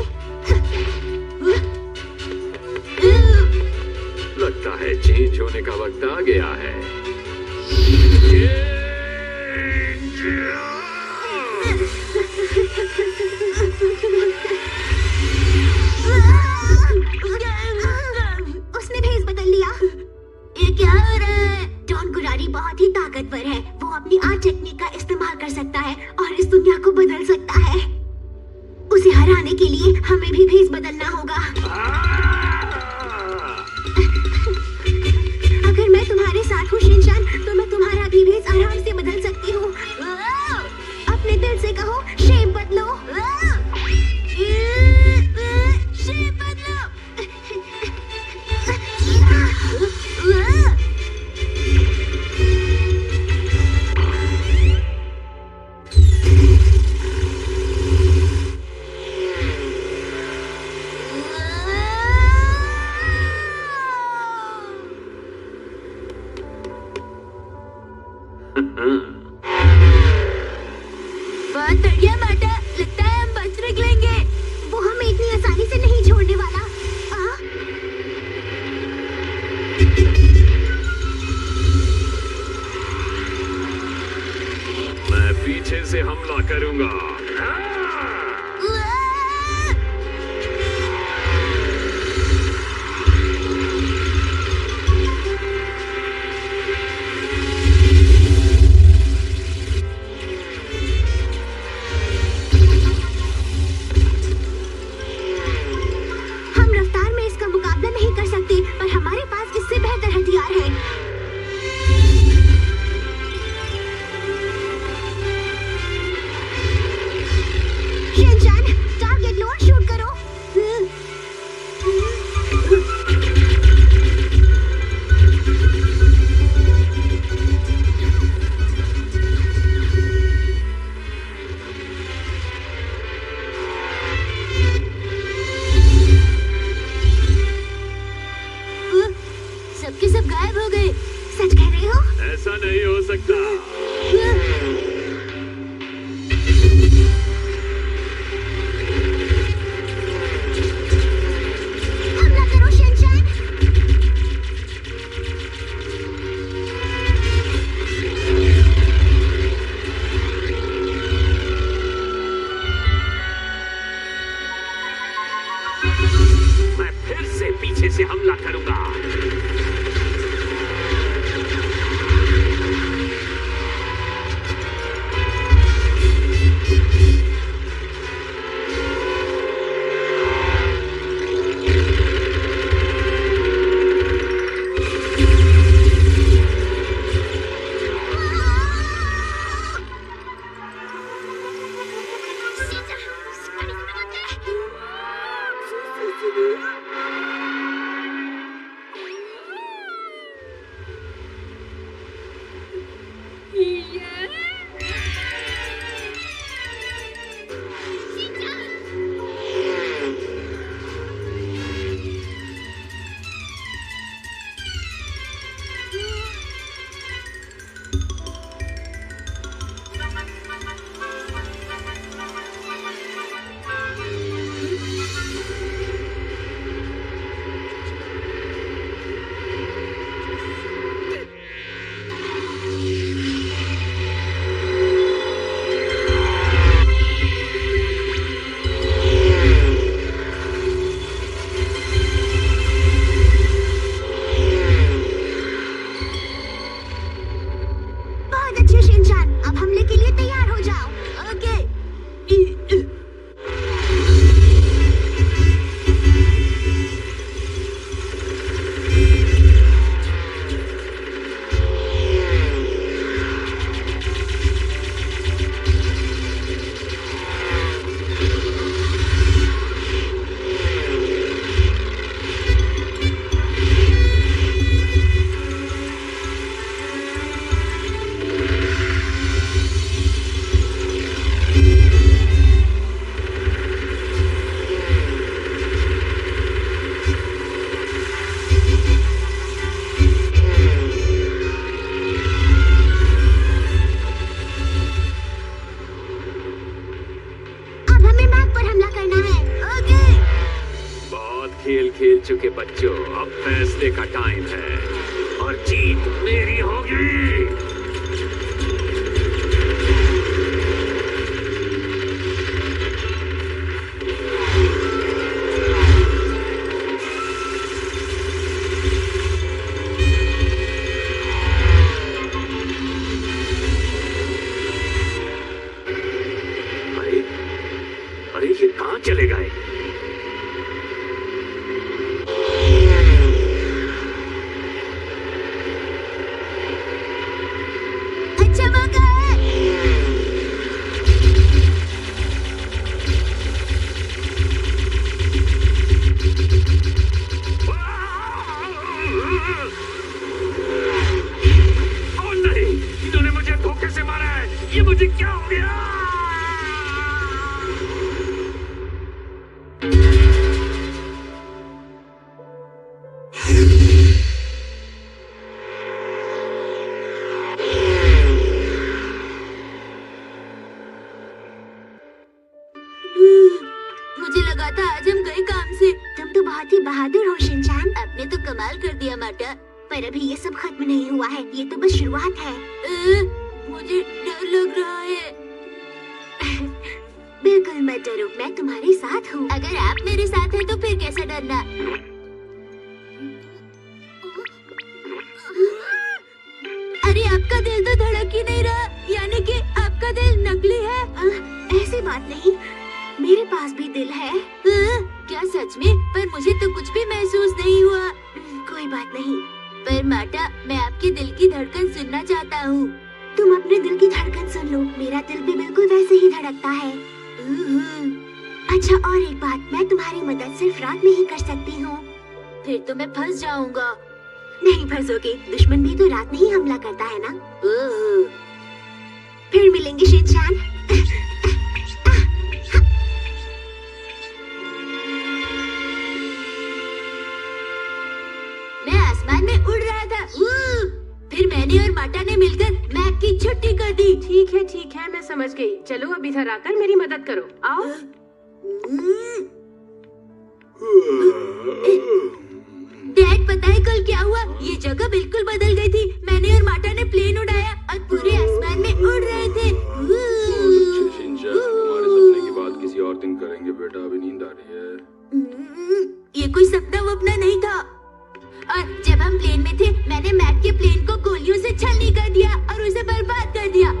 लगता है चेंज होने का वक्त आ गया है। उसने भेस बदल लिया। ये क्या हो रहा है? डॉन गुरारी बहुत ही ताकतवर है। वो अपनी आर्ट टेक्निक का इस्तेमाल कर सकता है और इस दुनिया को बदल सकता है। उसे हराने के लिए हमें भी भेस बदलना होगा। अगर मैं तुम्हारे साथ हूँ शिनचैन, तो मैं तुम्हारा भी भेस आराम से बदल सकती हूँ। अपने दिल से कहो, शेप बदलो। शेप बदलो। बहुत बढ़िया माटा, लगता है हम बच निकलेंगे। वो हमें इतनी आसानी से नहीं छोड़ने वाला। मैं पीछे से हमला करूंगा। सबके सब गायब हो गए। सच कह रहे हो? ऐसा नहीं हो सकता। हमला करो शिनचैन। मैं फिर से पीछे से हमला करूंगा। खेल चुके बच्चों, अब फैसले का टाइम है और जीत मेरी होगी। अरे ये कहाँ चले गए? मुझे लगा था आज हम गए काम से। तुम तो बहुत ही बहादुर हो शिनचैन। आपने तो कमाल कर दिया माटा। पर अभी ये सब खत्म नहीं हुआ है, ये तो बस शुरुआत है। मुझे डर लग रहा है। बिल्कुल मत डरो, मैं तुम्हारे साथ हूँ। अगर आप मेरे साथ हैं तो फिर कैसे डरना। अरे आपका दिल तो धड़क ही नहीं रहा, यानी कि आपका दिल नकली है। ऐसी बात नहीं, मेरे पास भी दिल है। क्या सच में? पर मुझे तो कुछ भी महसूस नहीं हुआ। कोई बात नहीं। पर माटा, मैं आपके दिल की धड़कन सुनना चाहता हूँ। तुम अपने दिल की धड़कन सुन लो, मेरा दिल भी बिल्कुल वैसे ही धड़कता है। अच्छा, और एक बात, मैं तुम्हारी मदद सिर्फ रात में ही कर सकती हूँ। फिर तो मैं फंस जाऊंगा। नहीं फंसोगे, दुश्मन भी तो रात में ही हमला करता है ना। फिर मिलेंगे शिनचैन। मैं आसमान में उड़ फिर मैंने और माटा ने मिलकर मैक की छुट्टी कर दी। ठीक है, मैं समझ गई। चलो अब इधर आकर मेरी मदद करो, आओ। डैड, पता है कल क्या हुआ? ये जगह बिल्कुल बदल गई थी। मैंने और माटा ने प्लेन उड़ाया और पूरे आसमान में उड़ रहे थे। तुम्हारे सपने की बात किसी और दिन करेंगे बेटा, अभी नींद आ रही है। ये कोई सपना वपना नहीं था। और जब हम प्लेन में थे, मैंने मैक के प्लेन को गोलियों से छलनी कर दिया और उसे बर्बाद कर दिया।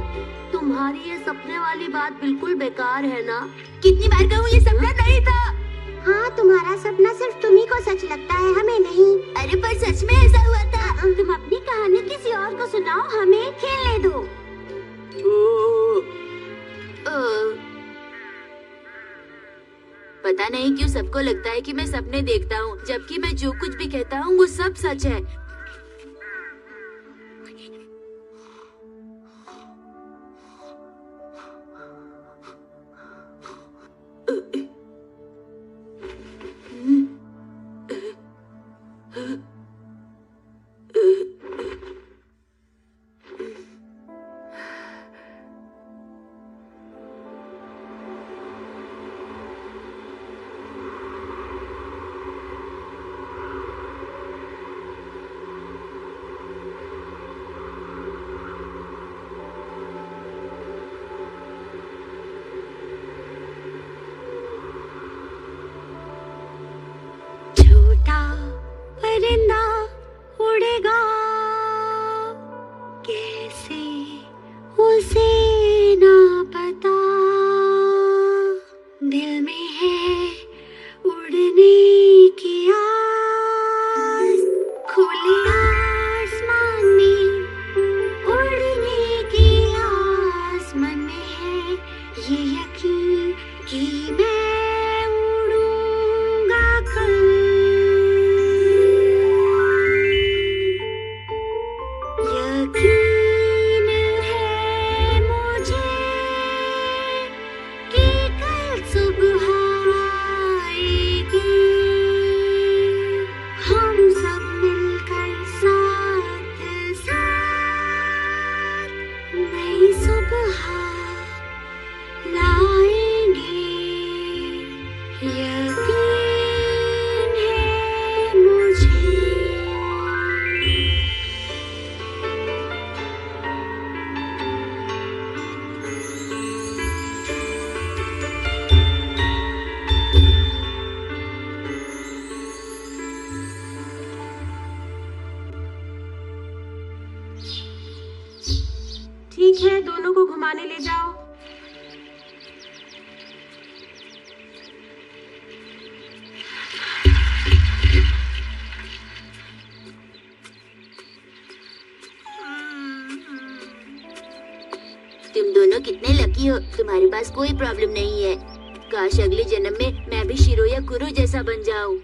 तुम्हारी ये सपने वाली बात बिल्कुल बेकार है ना? कितनी बार कहूँ, ये सपना नहीं था। हाँ, तुम्हारा सपना सिर्फ तुम्ही को सच लगता है, हमें नहीं। अरे पर सच में ऐसा हुआ था। तुम अपनी कहानी किसी और को सुनाओ, हमें खेलने दो। पता नहीं क्यों सबको लगता है कि मैं सपने देखता हूँ, जबकि मैं जो कुछ भी कहता हूँ वो सब सच है। परिंदा उड़ेगा कैसे उसे ना पता, दिल में है उड़ने की आस, खुले आसमान में उड़ने की आस, मन में है ये यकीन कि मैं उड़ूंगा कल। यकीन है मुझे कि कल सुबह आएगी, हम सब मिलकर साथ साथ नई सुबह लाएंगे। यकीन है मुझे। ठीक है, दोनों को घुमाने ले जाओ। तुम दोनों कितने लकी हो, तुम्हारे पास कोई प्रॉब्लम नहीं है। काश अगले जन्म में मैं भी शिरो या कुरो जैसा बन जाऊं।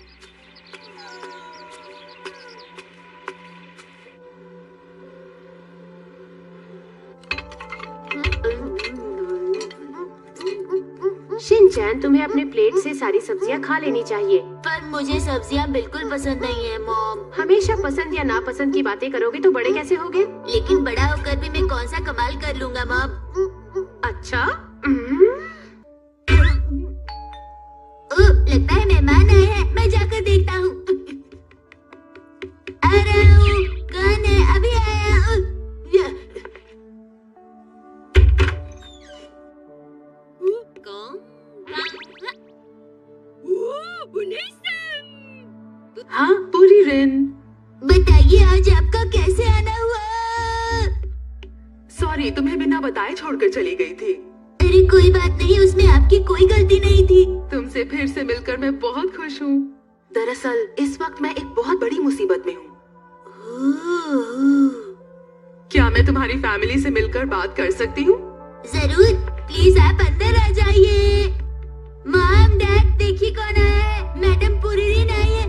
शिनचैन, तुम्हें अपने प्लेट से सारी सब्जियां खा लेनी चाहिए। पर मुझे सब्जियां बिल्कुल पसंद नहीं है मॉम। हमेशा पसंद या नापसंद की बातें करोगे तो बड़े कैसे होगे? लेकिन बड़ा होकर भी मैं कौन सा कमाल कर लूंगा मॉम। अच्छा, लगता है मेहमान आए हैं, मैं जाकर देखता हूँ। आ रहा हूँ, कौन है? अभी आया। हाँ पूरी रिन, बताइए आज आपका कैसे आना हुआ? सॉरी तुम्हें बिना बताए छोड़कर चली गई थी। अरे कोई बात नहीं, उसमें आपकी कोई गलती नहीं थी। तुमसे फिर से मिलकर मैं बहुत खुश हूँ। दरअसल इस वक्त मैं एक बहुत बड़ी मुसीबत में हूँ। क्या मैं तुम्हारी फैमिली से मिलकर बात कर सकती हूँ? जरूर, प्लीज आप अंदर आ जाइए। मॉम डैड देखिए कौन आया है। मैडम पूरी दिन आई है।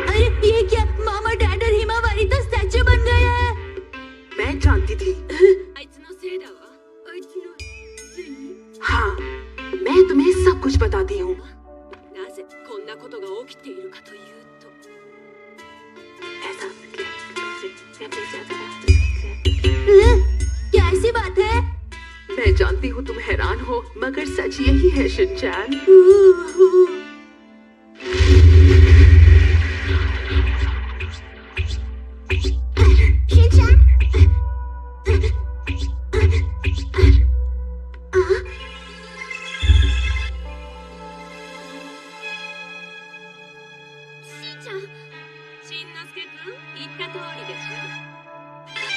अरे ये क्या, मामा डैड और हिमावारी तो स्टैचू बन गए हैं। मैं जानती थी। मैं तुम्हें सब कुछ बताती हूँ। なぜこんなことが起きているかというと क्या ऐसी बात है? मैं जानती हूँ तुम हैरान हो, मगर सच यही है शिनचैन।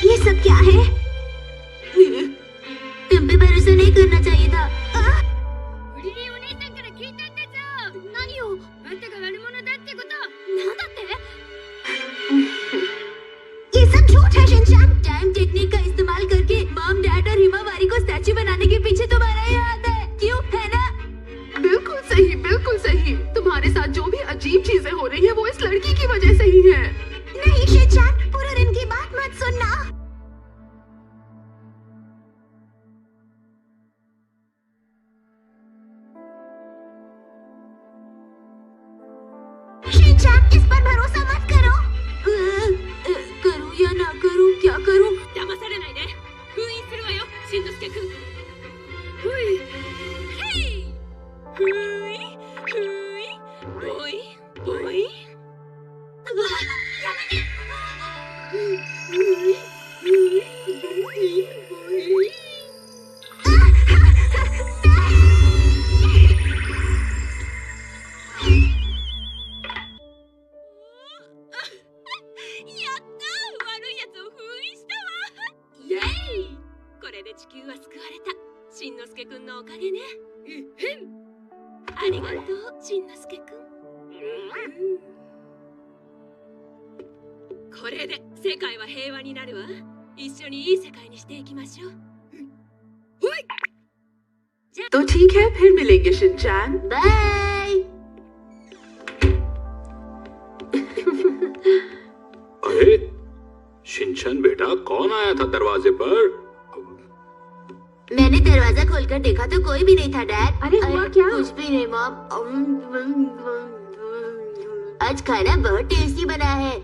ये सब क्या है? तुम पे भरोसा नहीं करना चाहिए था। ये सब झूठ है शिनचैन। टाइम टेक्निक का इस्तेमाल करके मॉम, डैड और हिमावारी को स्टैचू बनाने के पीछे तुम्हारा ही हाथ है, क्यों? है ना? बिल्कुल सही, बिल्कुल सही। तुम्हारे साथ जो भी अजीब चीजें हो रही है वो इस लड़की की वजह से ही है। नहीं शिनचैन, पूरा दिन की बात मत सुनना। शिनचैन, इस पर भरोसा मत करो। करूं या ना करूं, क्या करूं? 騙されないで。封印するわよ、しんのすけくん。ふい、へい、ふい、ふい、ぼい、ぼい。やめて。ふい、ふい、ぼい、ぼい。やったー、悪いやつを封印したわ。イエーイ。これで地球は救われた。しんのすけくんのおかげね。ありがとう、しんのすけくん。これで世界は平和になるわ。一緒にいい世界にしていきましょう。ほい。 तो ठीक है, फिर मिलेंगे शिनचैन। बाय। अरे शिनचैन बेटा, कौन आया था दरवाजे पर? मैंने दरवाजा खोलकर देखा तो कोई भी नहीं था डैड। अरे हुआ क्या? कुछ भी नहीं मॉम। आज खाना बहुत टेस्टी बना है।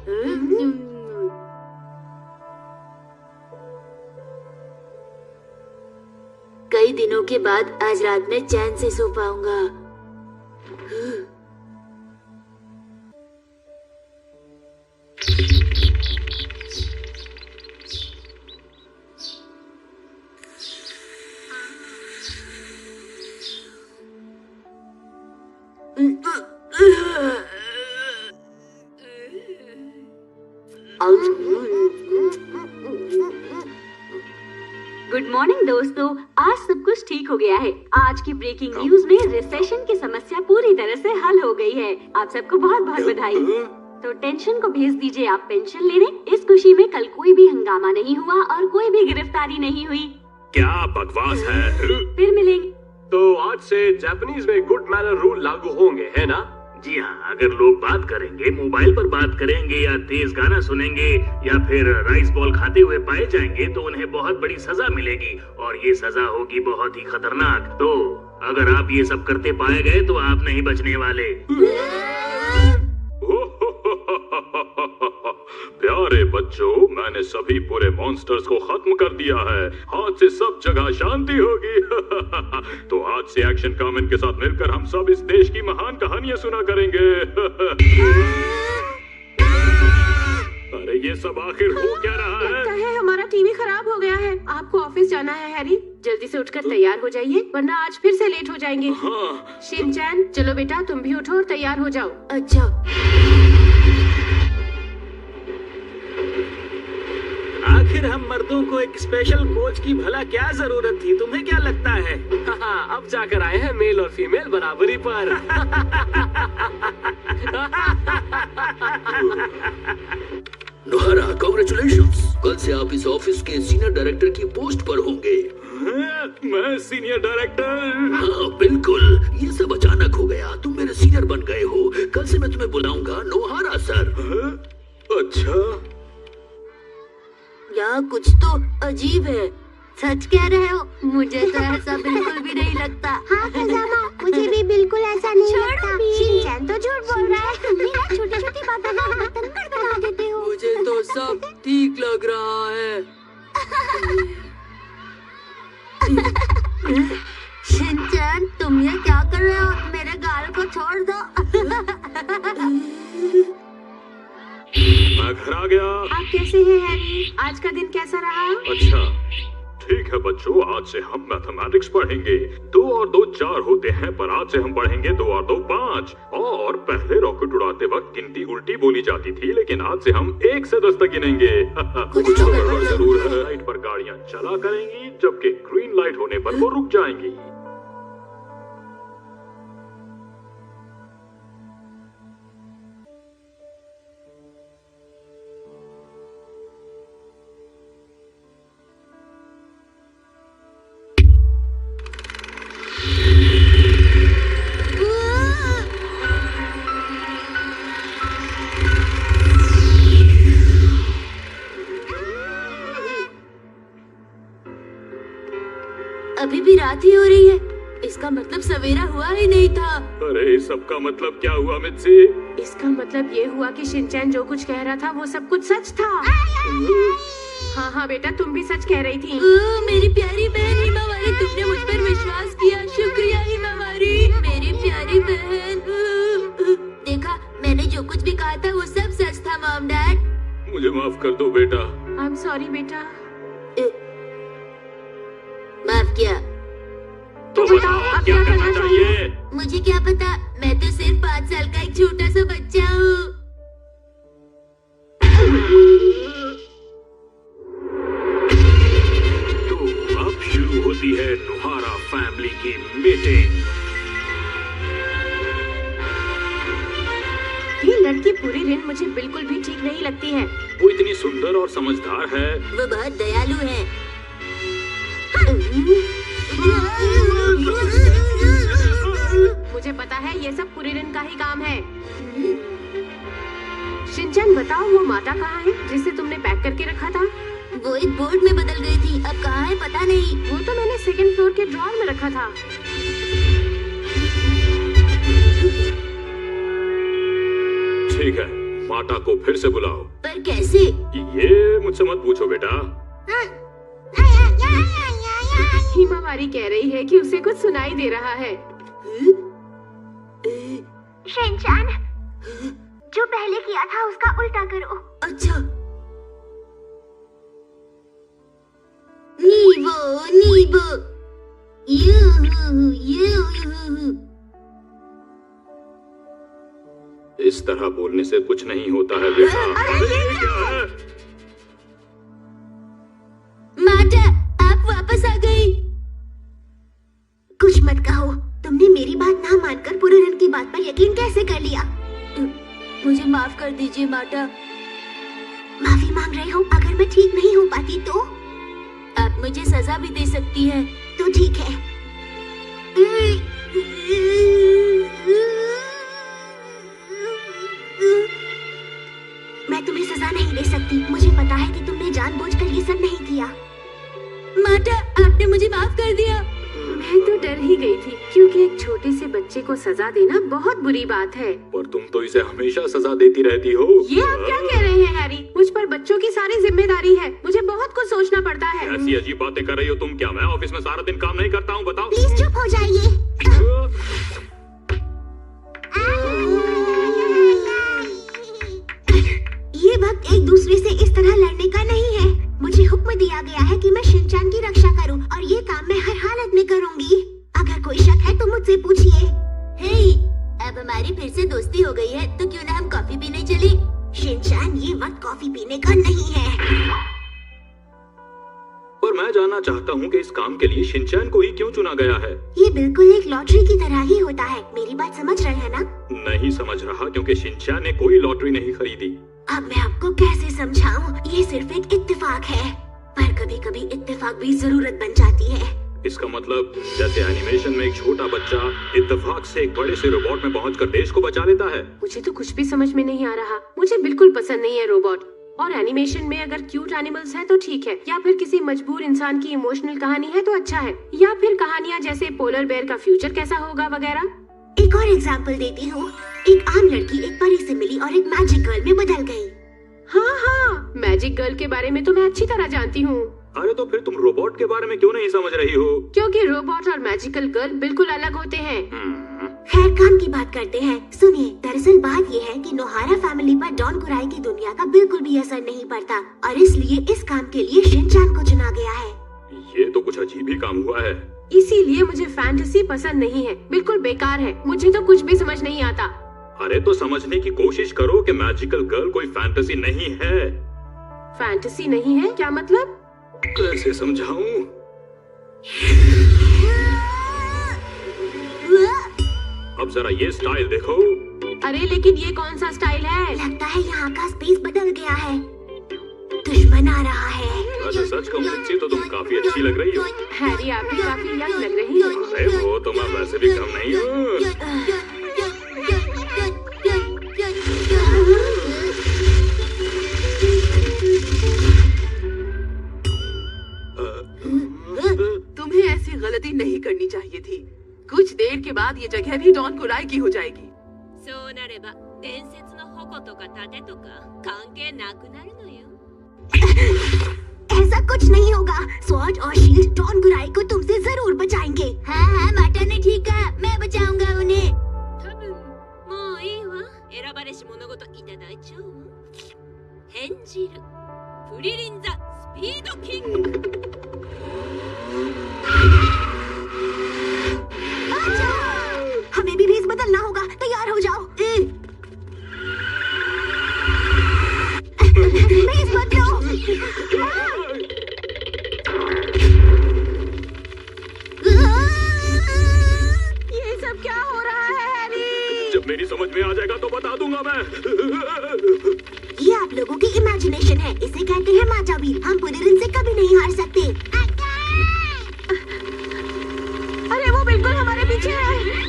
कई दिनों के बाद आज रात में चैन से सो पाऊंगा। गुड मॉर्निंग दोस्तों, आज सब कुछ ठीक हो गया है। आज की ब्रेकिंग न्यूज में रिसेशन की समस्या पूरी तरह से हल हो गई है। आप सबको बहुत बहुत बधाई। तो टेंशन को भेज दीजिए आप पेंशन लेने। इस खुशी में कल कोई भी हंगामा नहीं हुआ और कोई भी गिरफ्तारी नहीं हुई। क्या बकवास है? फिर मिलेंगे। तो आज से जापानीज में गुड मैनर रूल लागू होंगे, है ना? जी हाँ, अगर लोग बात करेंगे, मोबाइल पर बात करेंगे या तेज गाना सुनेंगे या फिर राइस बॉल खाते हुए पाए जाएंगे तो उन्हें बहुत बड़ी सजा मिलेगी और ये सजा होगी बहुत ही खतरनाक। तो अगर आप ये सब करते पाए गए तो आप नहीं बचने वाले। प्यारे बच्चों, मैंने सभी पूरे मॉन्स्टर्स को खत्म कर दिया है। आज से सब जगह शांति होगी। तो आज से एक्शन कॉमन के साथ मिलकर हम सब इस देश की महान कहानियां सुना करेंगे। अरे ये सब आखिर हो क्या रहा है? लगता है हमारा टीवी खराब हो गया है। आपको ऑफिस जाना है हैरी, जल्दी से उठकर तैयार हो जाइए वरना आज फिर से लेट हो जाएंगे। हाँ। शिनचैन, चलो बेटा तुम भी उठो और तैयार हो जाओ। अच्छा। आखिर हम मर्दों को एक स्पेशल कोच की भला क्या जरूरत थी? तुम्हें क्या लगता है? हाँ, अब जाकर आए हैं मेल और फीमेल बराबरी पर। नोहारा, कांग्रेचुलेशंस। कल से आप इस ऑफिस के सीनियर डायरेक्टर की पोस्ट पर होंगे। मैं सीनियर डायरेक्टर? हाँ बिल्कुल, ये सब अचानक हो गया। तुम मेरे सीनियर बन गए हो। कल से मैं तुम्हें बुलाऊंगा नोहारा सर। अच्छा, यहाँ कुछ तो अजीब है। सच कह रहे हो? मुझे तो ऐसा बिल्कुल भी नहीं लगता। हाँ खजामा, मुझे भी बिल्कुल ऐसा नहीं लगता। शिनचैन तो झूठ बोल रहा है। तुम भी ना छोटी-छोटी बातों का बतंगड़ बना देते हो। मुझे तो सब ठीक लग रहा है। शिनचैन, तुम ये क्या कर रहे हो? मेरे गाल को छोड़ दो। मैं घर आ गया। आप कैसे हैं हैरी? आज का दिन कैसा रहा? अच्छा, ठीक है बच्चों, आज से हम मैथमेटिक्स पढ़ेंगे। 2 और 2 4 होते हैं, पर आज से हम पढ़ेंगे 2 और 2 5। और पहले रॉकेट उड़ाते वक्त गिनती उल्टी बोली जाती थी, लेकिन आज से हम 1 से 10 तक गिनेंगे। कुछ गड़बड़ जरूर है। लाइट पर गाड़ियाँ चला करेंगी, जबकि ग्रीन लाइट होने पर वो रुक जाएंगी। अभी भी रात ही हो रही है। इसका मतलब सवेरा हुआ ही नहीं था। अरे सबका मतलब क्या हुआ मित्सी? इसका मतलब ये हुआ कि शिनचैन जो कुछ कह रहा था वो सब कुछ सच था। हाँ हाँ बेटा, तुम भी सच कह रही थी। मेरी प्यारी बहन हिमावारी, तुमने मुझ पर विश्वास किया। शुक्रिया हिमावारी, मेरी प्यारी बहन। देखा, मैंने जो कुछ भी कहा था वो सब सच था मॉम डैड। मुझे माफ कर दो बेटा। आई एम सॉरी बेटा। माफ किया। तो बताओ अब क्या करना चाहिए? मुझे क्या पता, मैं तो सिर्फ 5 साल का एक छोटा सा बच्चा हूँ। तो अब शुरू होती है नुहारा फैमिली की मीटिंग। ये लड़की पूरी रिन मुझे बिल्कुल भी ठीक नहीं लगती है। वो इतनी सुंदर और समझदार है। वो बहुत दयालु है। मुझे पता है ये सब पूरी रिन का ही काम है। शिनचैन बताओ, वो माता कहाँ है जिसे तुमने पैक करके रखा था? वो एक बोर्ड में बदल गई थी, अब कहाँ है पता नहीं। वो तो मैंने 2nd फ्लोर के ड्रॉर में रखा था। ठीक है, माता को फिर से बुलाओ। पर कैसे? ये मुझसे मत पूछो बेटा। हिमावारी कह रही है कि उसे कुछ सुनाई दे रहा है। शिनचैन, जो पहले किया था उसका उल्टा करो। अच्छा। नीवो नीवो इस तरह बोलने से कुछ नहीं होता है बेटा। माता, आप वापस आ गई। कुछ मत कहो। तुमने मेरी बात ना मानकर पूरे रन की बात पर यकीन कैसे कर लिया? मुझे माफ कर दीजिए माता। माफी मांग रहे हो? अगर मैं ठीक नहीं हो पाती तो? आप मुझे सजा भी दे सकती है। तो ठीक है। मैं तुम्हें सजा नहीं दे सकती। मुझे पता है कि तुमने जानबूझकर ये सब नहीं किया। माता, आपने मुझे माफ कर दिया। मैं तो डर ही गई थी, क्योंकि एक छोटे से बच्चे को सजा देना बहुत बुरी बात है। पर तुम तो इसे हमेशा सजा देती रहती हो। ये आप क्या कह रहे हैं हैरी? मुझ पर बच्चों की सारी जिम्मेदारी है। मुझे बहुत कुछ सोचना पड़ता है। ऐसी अजीब बातें कर रही हो तुम। क्या मैं ऑफिस में सारा दिन काम नहीं करता हूँ? बताओ। प्लीज चुप हो जाइए। ये वक्त एक दूसरे से इस तरह लड़ने का नहीं है। मुझे हुक्म दिया गया है कि मैं शिनचैन की रक्षा करूं, और ये काम मैं हर हालत में करूंगी। अगर कोई शक है तो मुझसे पूछिए। हे, अब हमारी फिर से दोस्ती हो गई है, तो क्यों ना हम कॉफी पीने चले? शिनचैन, ये वक्त कॉफी पीने का नहीं है। पर मैं जानना चाहता हूँ कि इस काम के लिए शिनचैन को ही क्यों चुना गया है? ये बिल्कुल एक लॉटरी की तरह ही होता है। मेरी बात समझ रहे हैं ना? नहीं समझ रहा, क्योंकि शिनचैन ने कोई लॉटरी नहीं खरीदी। अब मैं आपको कैसे समझाऊं? ये सिर्फ एक इत्तेफाक है, पर कभी कभी इत्तेफाक भी जरूरत बन जाती है। इसका मतलब जैसे एनिमेशन में एक छोटा बच्चा इत्तेफाक से एक बड़े से रोबोट में पहुंचकर देश को बचा लेता है। मुझे तो कुछ भी समझ में नहीं आ रहा। मुझे बिल्कुल पसंद नहीं है रोबोट। और एनिमेशन में अगर क्यूट एनिमल्स हैं तो ठीक है, या फिर किसी मजबूर इंसान की इमोशनल कहानी है तो अच्छा है, या फिर कहानियाँ जैसे पोलर बेयर का फ्यूचर कैसा होगा वगैरह। एक और एग्जाम्पल देती हूँ। एक आम लड़की एक परी से मिली और एक मैजिक गर्ल में बदल गई। हाँ, मैजिक गर्ल के बारे में तो मैं अच्छी तरह जानती हूँ। अरे तो फिर तुम रोबोट के बारे में क्यों नहीं समझ रही हो? क्योंकि रोबोट और मैजिकल गर्ल बिल्कुल अलग होते हैं। खैर, काम की बात करते हैं। सुनिए, दरअसल बात ये है कि नोहारा फैमिली पर डॉन कुराई की दुनिया का बिल्कुल भी असर नहीं पड़ता और इसलिए इस काम के लिए शिनचान को चुना गया है। ये तो कुछ अजीब ही काम हुआ है। इसीलिए मुझे फैंटेसी पसंद नहीं है, बिल्कुल बेकार है, मुझे तो कुछ भी समझ नहीं आता। अरे तो समझने की कोशिश करो कि मैजिकल गर्ल कोई फैंटेसी नहीं है। फैंटेसी नहीं है क्या मतलब? कैसे समझाऊं? अब जरा ये स्टाइल देखो। अरे लेकिन ये कौन सा स्टाइल है? लगता है यहाँ का स्पेस बदल गया है। दुश्मन आ रहा है। अच्छा सच कहूँ मिर्ची तो तुम काफी अच्छी लग रही हो। हैरी आप भी काफी यंग लग रही हो। अरे वो तो मैं वैसे भी कम नहीं हूँ। तुम्हें ऐसी गलती नहीं करनी चाहिए थी। कुछ देर के बाद ये जगह भी डॉन कुराई की हो जाएगी। そうなれば伝説の矛とか盾とか関係なくなるのよ。ऐसा कुछ नहीं होगा। स्वॉर्ड और शील्ड डॉन कुराई को तुमसे जरूर बचाएंगे। हाँ, माटा ने ठीक कहा, मैं बचाऊंगा उन्हें। 多分もういいわ。選ばれし物事いただいちゃうわ。変じるプリリンザスピードキング。 हमें भी भेस बदलना होगा। तैयार हो जाओ। भेस बदलो। ये सब क्या हो रहा है हैरी? जब मेरी समझ में आ जाएगा तो बता दूंगा मैं। ये आप लोगों की इमेजिनेशन है। इसे कहते हैं माचा व्हील। हम पूरे दिन से कभी नहीं हार सकते। अरे वो बिल्कुल हमारे पीछे है।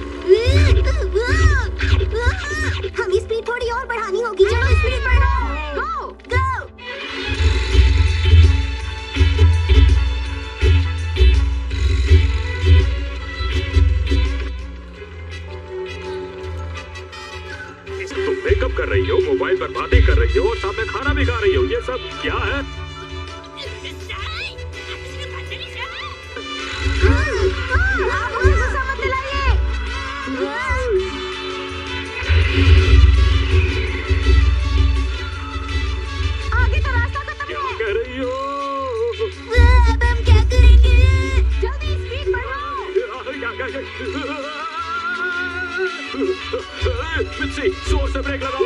हमें स्पीड थोड़ी और बढ़ानी होगी। चलो स्पीड बढ़ाओ। गो गो। तुम मेकअप कर रही हो, मोबाइल पर बातें कर रही हो और साथ में खाना भी खा रही हो। ये सब क्या है? आगे का रास्ता खत्म है। क्या कह रही हो? अब हम क्या करेंगे? जल्दी स्पीड बढ़ाओ। मिर्ची, जोर से ब्रेक लगाओ।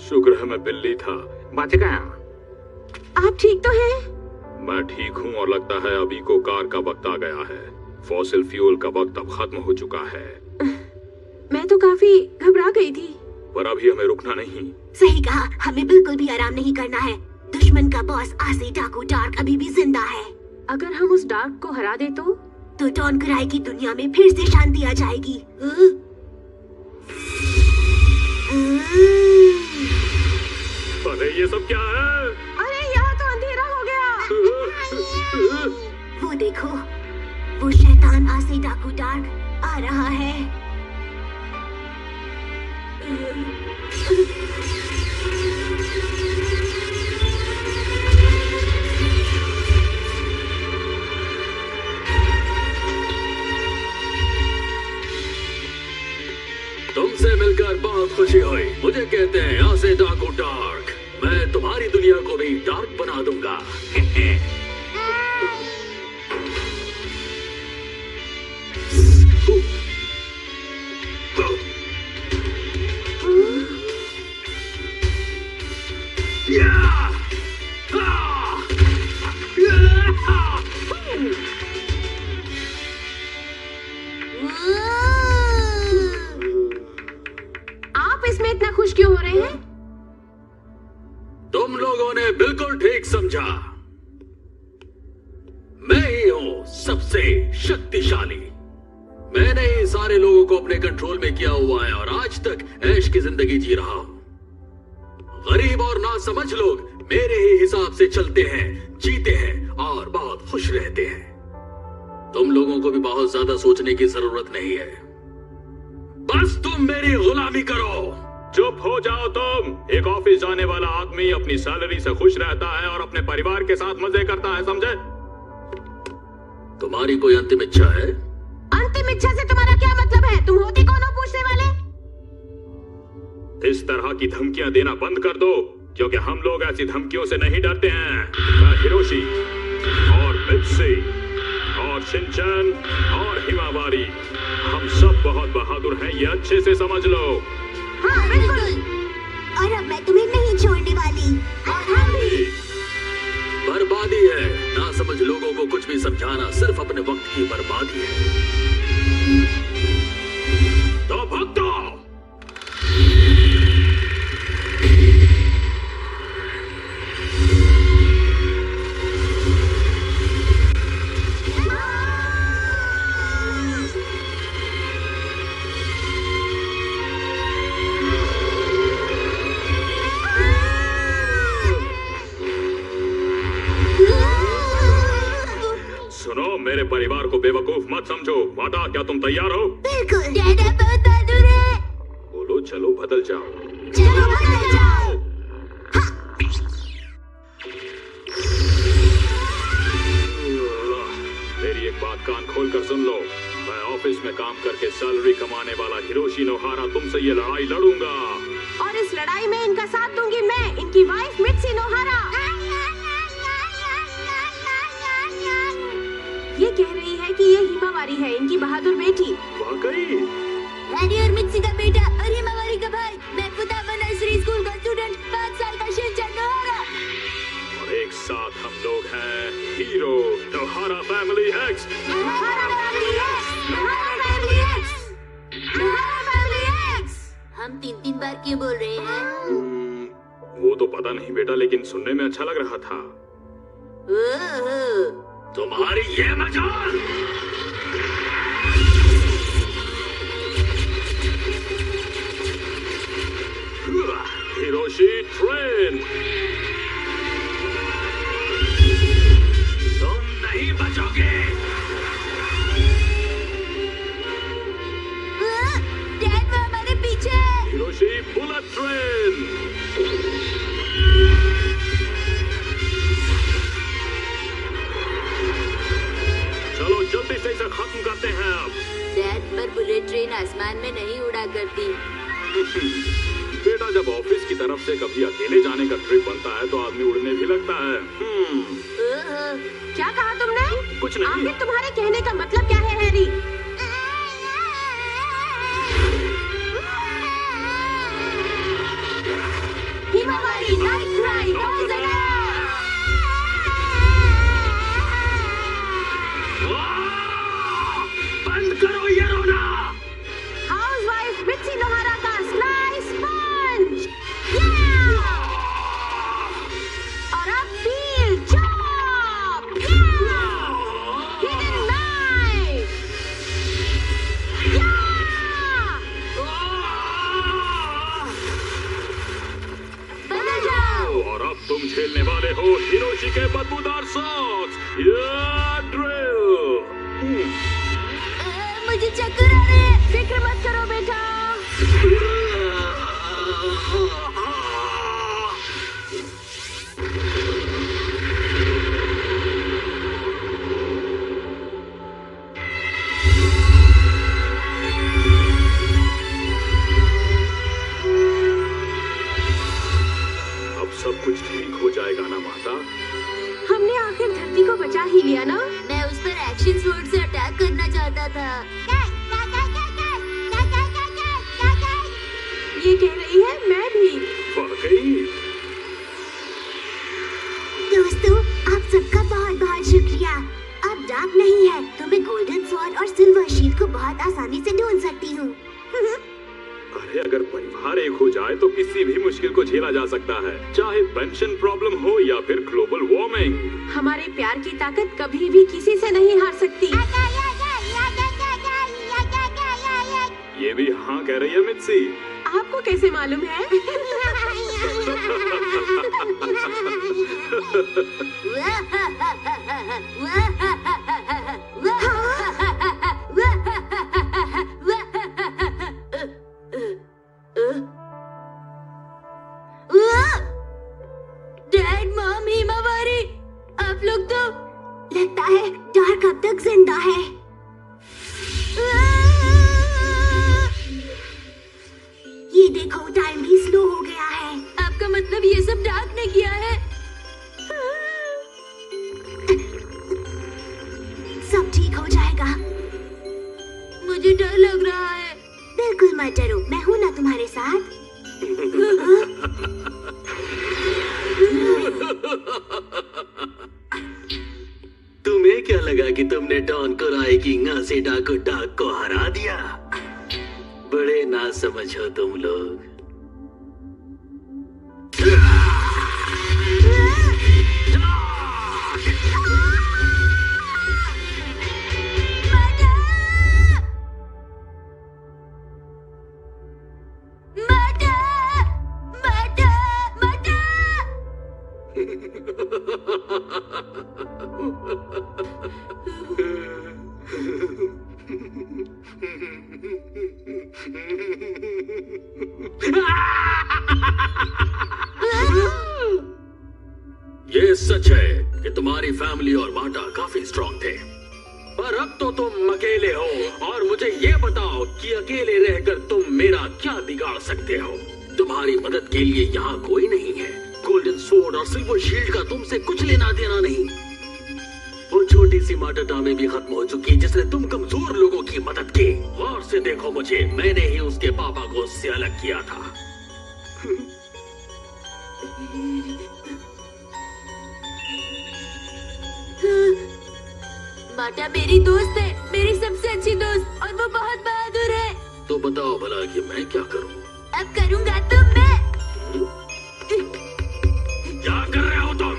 शुक्र है मैं बिल्ली था, बच गया। आप ठीक तो हैं? मैं ठीक हूँ और लगता है अभी को कार का वक्त आ गया है। फॉसिल फ्यूल का वक्त अब खत्म हो चुका है। मैं तो काफी घबरा गई थी। पर अभी हमें रुकना नहीं। सही कहा, हमें बिल्कुल भी आराम नहीं करना है। दुश्मन का बॉस आसे डाकू डार्क अभी भी जिंदा है। अगर हम उस डार्क को हरा दे तो डॉन कुराई की दुनिया में फिर से शांति आ जाएगी। अरे ये सब क्या है? अरे यहाँ तो अंधेरा हो गया। वो देखो, वो शैतान आसे डाकू डार्क आ रहा है। तुमसे मिलकर बहुत खुशी हुई। मुझे कहते हैं आसे डाकू डार्क। मैं तुम्हारी दुनिया को भी डार्क बना दूंगा। आप इसमें इतना खुश क्यों हो रहे हैं? तुम लोगों ने बिल्कुल ठीक समझा। मैं ही हूं सबसे शक्तिशाली। मैंने ही सारे लोगों को अपने कंट्रोल में किया हुआ है और आज तक ऐश की जिंदगी जी रहा हूं। गरीब और नासमझ लोग मेरे ही हिसाब से चलते हैं, जीते हैं और बहुत खुश रहते हैं। तुम लोगों को भी बहुत ज्यादा सोचने की जरूरत नहीं है, बस तुम मेरी गुलामी करो। चुप हो जाओ तुम। एक ऑफिस जाने वाला आदमी अपनी सैलरी से खुश रहता है और अपने परिवार के साथ मजे करता है, समझे? तुम्हारी कोई अंतिम इच्छा है? अंतिम इच्छा से तुम्हारा क्या मतलब है? तुम होते कौन हो पूछने वाले? इस तरह की धमकियां देना बंद कर दो, क्योंकि हम लोग ऐसी धमकियों से नहीं डरते हैं। मैं हिरोशी और मित्सी और शिनचैन और हिमावारी, हम सब बहुत बहादुर हैं, ये अच्छे से समझ लो। हाँ बिल्कुल। और अब मैं तुम्हें नहीं छोड़ने वाली। और हम भी। बर्बादी है, ना समझ लोगों को कुछ भी समझाना सिर्फ अपने वक्त की बर्बादी है। तो भक्तों, सुनो, मेरे परिवार को बेवकूफ मत समझो। वादा, क्या तुम तैयार हो? बिल्कुल। डैडा बहुत बहादुर है। बोलो, चलो बदल जाओ। चलो बदल जाओ। मेरी एक बात कान खोल कर सुन लो। मैं ऑफिस में काम करके सैलरी कमाने वाला हिरोशी नोहारा तुमसे ये लड़ाई लड़ूंगा। और इस लड़ाई में इनका साथ दूंगी मैं, इनकी वाइफ मित्सी नोहारा। ये कह रही है कि ये हिमावारी है, इनकी बहादुर बेटी। वाकई? डैडी और मित्सी का बेटा और हिमावारी का भाई। मैं फुताबा नर्सरी स्कूल का स्टूडेंट, 5 साल का शिनचैन नोहारा। और एक साथ हम लोग हैं hero नोहारा family x. नोहारा family x. नोहारा family x. नोहारा family x. हम 3-3 बार क्यों बोल रहे हैं? वो तो पता नहीं बेटा, लेकिन सुनने में अच्छा लग रहा था। तुम्हारी ये मजाल। Hiroshi train. तुम नहीं बचोगे। डैड, वो हमारे पीछे है। Hiroshi bullet train. चलो जल्दी से इसे खत्म करते हैं अब। डैड, पर बुलेट ट्रेन आसमान में नहीं उड़ा करती। बेटा, जब ऑफिस की तरफ से कभी अकेले जाने का ट्रिप बनता है तो आदमी उड़ने भी लगता है। क्या कहा तुमने? कुछ नहीं। आखिर तुम्हारे कहने का मतलब क्या है Harry? Himawari night ride all the way. बंद करो ये रोना। हाउसवाइफ मित्सी नोहारा का स्लाइस पंच। और अब फील चॉप। Hidden knife. बदल जाओ। और अब तुम झेलने वाले हो हिरोशी के बदबूदार सॉक्स। ड्रिल। मुझे चक्कर आ रहे हैं। फिक्र मत करो बेटा। अब सब कुछ ठीक हो जाएगा ना माता? हमने आखिर धरती को बचा ही लिया ना? मैं उस पर एक्शन स्वॉर्ड से अटैक करना चाहता था। ये कह रही है, मैं भी। वाकई? बहुत आसानी से ढूंढ सकती हूँ। अरे अगर परिवार एक हो जाए तो किसी भी मुश्किल को झेला जा सकता है, चाहे पेंशन प्रॉब्लम हो या फिर ग्लोबल वार्मिंग। हमारे प्यार की ताकत कभी भी किसी से नहीं हार सकती। ये भी हाँ कह रही है मित्सी। आपको कैसे मालूम है? डैड, मॉम, हिमावारी, आप लोग तो लगता है डार्क अब तक जिंदा है। ये देखो, टाइम भी स्लो हो गया है। आपका मतलब ये सब डार्क ने किया है? सब ठीक हो जाएगा। मुझे डर लग रहा है। बिल्कुल मत डरो, मैं हूँ ना तुम्हारे साथ। तुम्हें क्या लगा कि तुमने डॉन कुराई की ना से डाको डाक को हरा दिया? बड़े ना समझ हो तुम लोग। ये सच है कि तुम्हारी फैमिली और माटा काफी स्ट्रांग थे, पर अब तो तुम अकेले हो। और मुझे ये बताओ कि अकेले रहकर तुम मेरा क्या बिगाड़ सकते हो? तुम्हारी मदद के लिए यहाँ कोई नहीं है। गोल्डन स्वॉर्ड और सिल्वर शील्ड का तुमसे कुछ लेना देना नहीं। वो छोटी सी माटा टामे भी खत्म हो चुकी जिसने तुम कमजोर लोगों की मदद की। गौर से देखो मुझे, मैंने ही उसके पापा को उससे अलग किया था। माटा मेरी दोस्त है, मेरी सबसे अच्छी दोस्त, और वो बहुत बहादुर है। तो बताओ भला कि मैं क्या करूं? अब करूंगा तो मैं। क्या कर रहे हो तुम?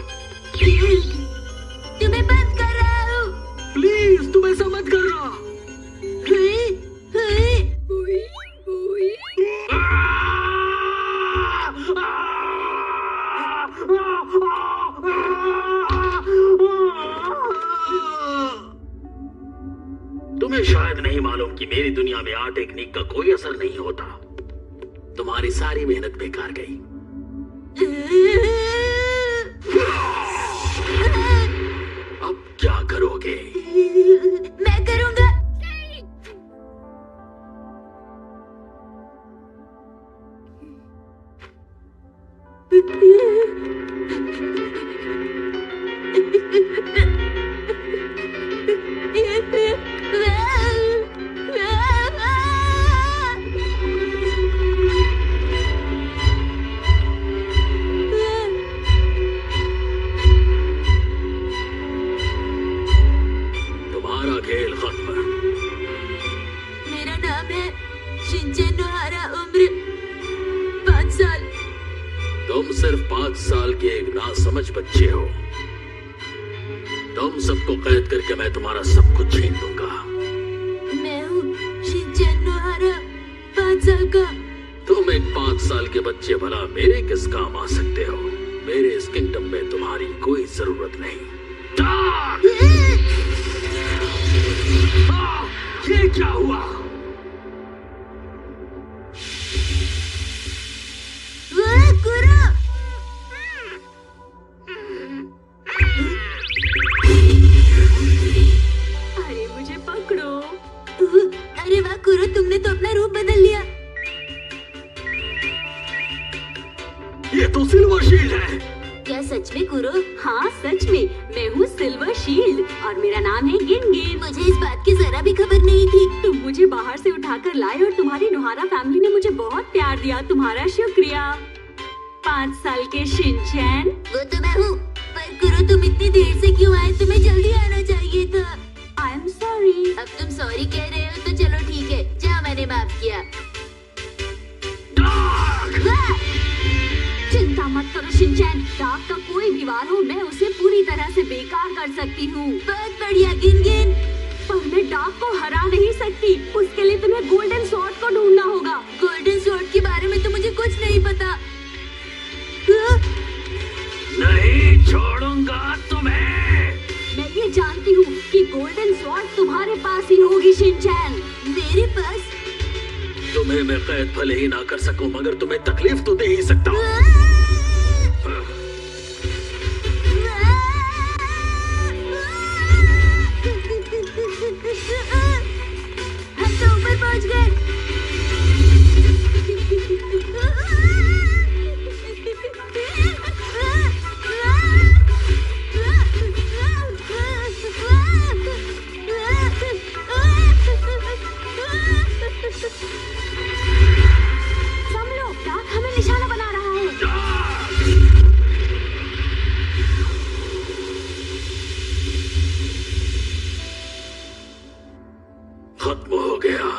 तुम्हें बंद कर रहा हूँ। प्लीज तुम ऐसा मत करना। तुम्हें शायद नहीं मालूम कि मेरी दुनिया में आर्ट टेक्निक का कोई असर नहीं होता। तुम्हारी सारी मेहनत बेकार गई। अब क्या करोगे? मैं करूंगा। तुम्हारा खेल खत्म। मेरा नाम है शिनचैन नोहारा, उम्र 5 साल। तुम सिर्फ 5 साल के एक नासमझ बच्चे हो। तुम सबको कैद करके मैं तुम्हारा सब कुछ छीन लूंगा। मैं हूँ शिनचैन नोहारा, 5 साल का। तुम एक 5 साल के बच्चे भला मेरे किस काम आ सकते हो? मेरे इस किंगडम में तुम्हारी कोई जरूरत नहीं। ये क्या हुआ? अरे मुझे पकड़ो। अरे वाह कुरो, तुमने तो अपना रूप बदल लिया। ये तो सिल्वर शील्ड है। क्या सच में कुरो? हाँ सच में, मैं हूँ सिल्वर शील्ड और मेरा नाम है गिनगिन। मुझे इस बात की जरा भी खबर नहीं थी। तुम मुझे बाहर से उठाकर लाए और तुम्हारी नोहारा फैमिली ने मुझे बहुत प्यार दिया। तुम्हारा शुक्रिया। 5 साल के शिनचैन। वो तो मैं हूँ, पर कुरो तुम इतनी देर से क्यों आए? तुम्हें जल्दी आना चाहिए था। I am sorry. अब तुम सॉरी कह रहे हो तो चलो मत करो शिनचैन। डार्क का कोई भी वार हो, मैं उसे पूरी तरह से बेकार कर सकती हूँ। बहुत बढ़िया गिनगिन। पर मैं डार्क को हरा नहीं सकती। उसके लिए तुम्हें गोल्डन स्वॉर्ड को ढूंढना होगा। गोल्डन स्वॉर्ड के बारे में तो मुझे कुछ नहीं पता। नहीं छोड़ूंगा तुम्हें। मैं ये जानती हूँ कि गोल्डन स्वॉर्ड तुम्हारे पास ही होगी शिनचैन। मेरे पास? तुम्हें मैं कैद भले ही ना कर सकूं, मगर तुम्हें तकलीफ तो दे ही सकता हूँ। हम तो ऊपर पहुँच गए। संभलो, डार्क हमें निशाना बना रहा है। खत्म हो गया।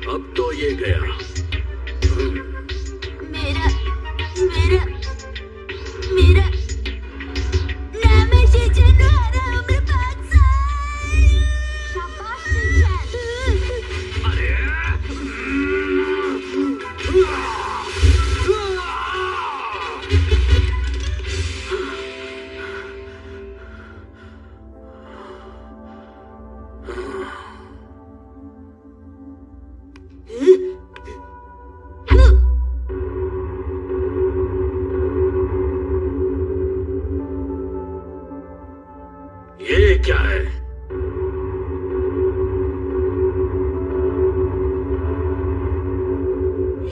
अब तो ये गया। मेरा मेरा मेरा नाम है शिनचैन द्वारा उम्र 5 साल। शाबाश शिनचैन। ये क्या है?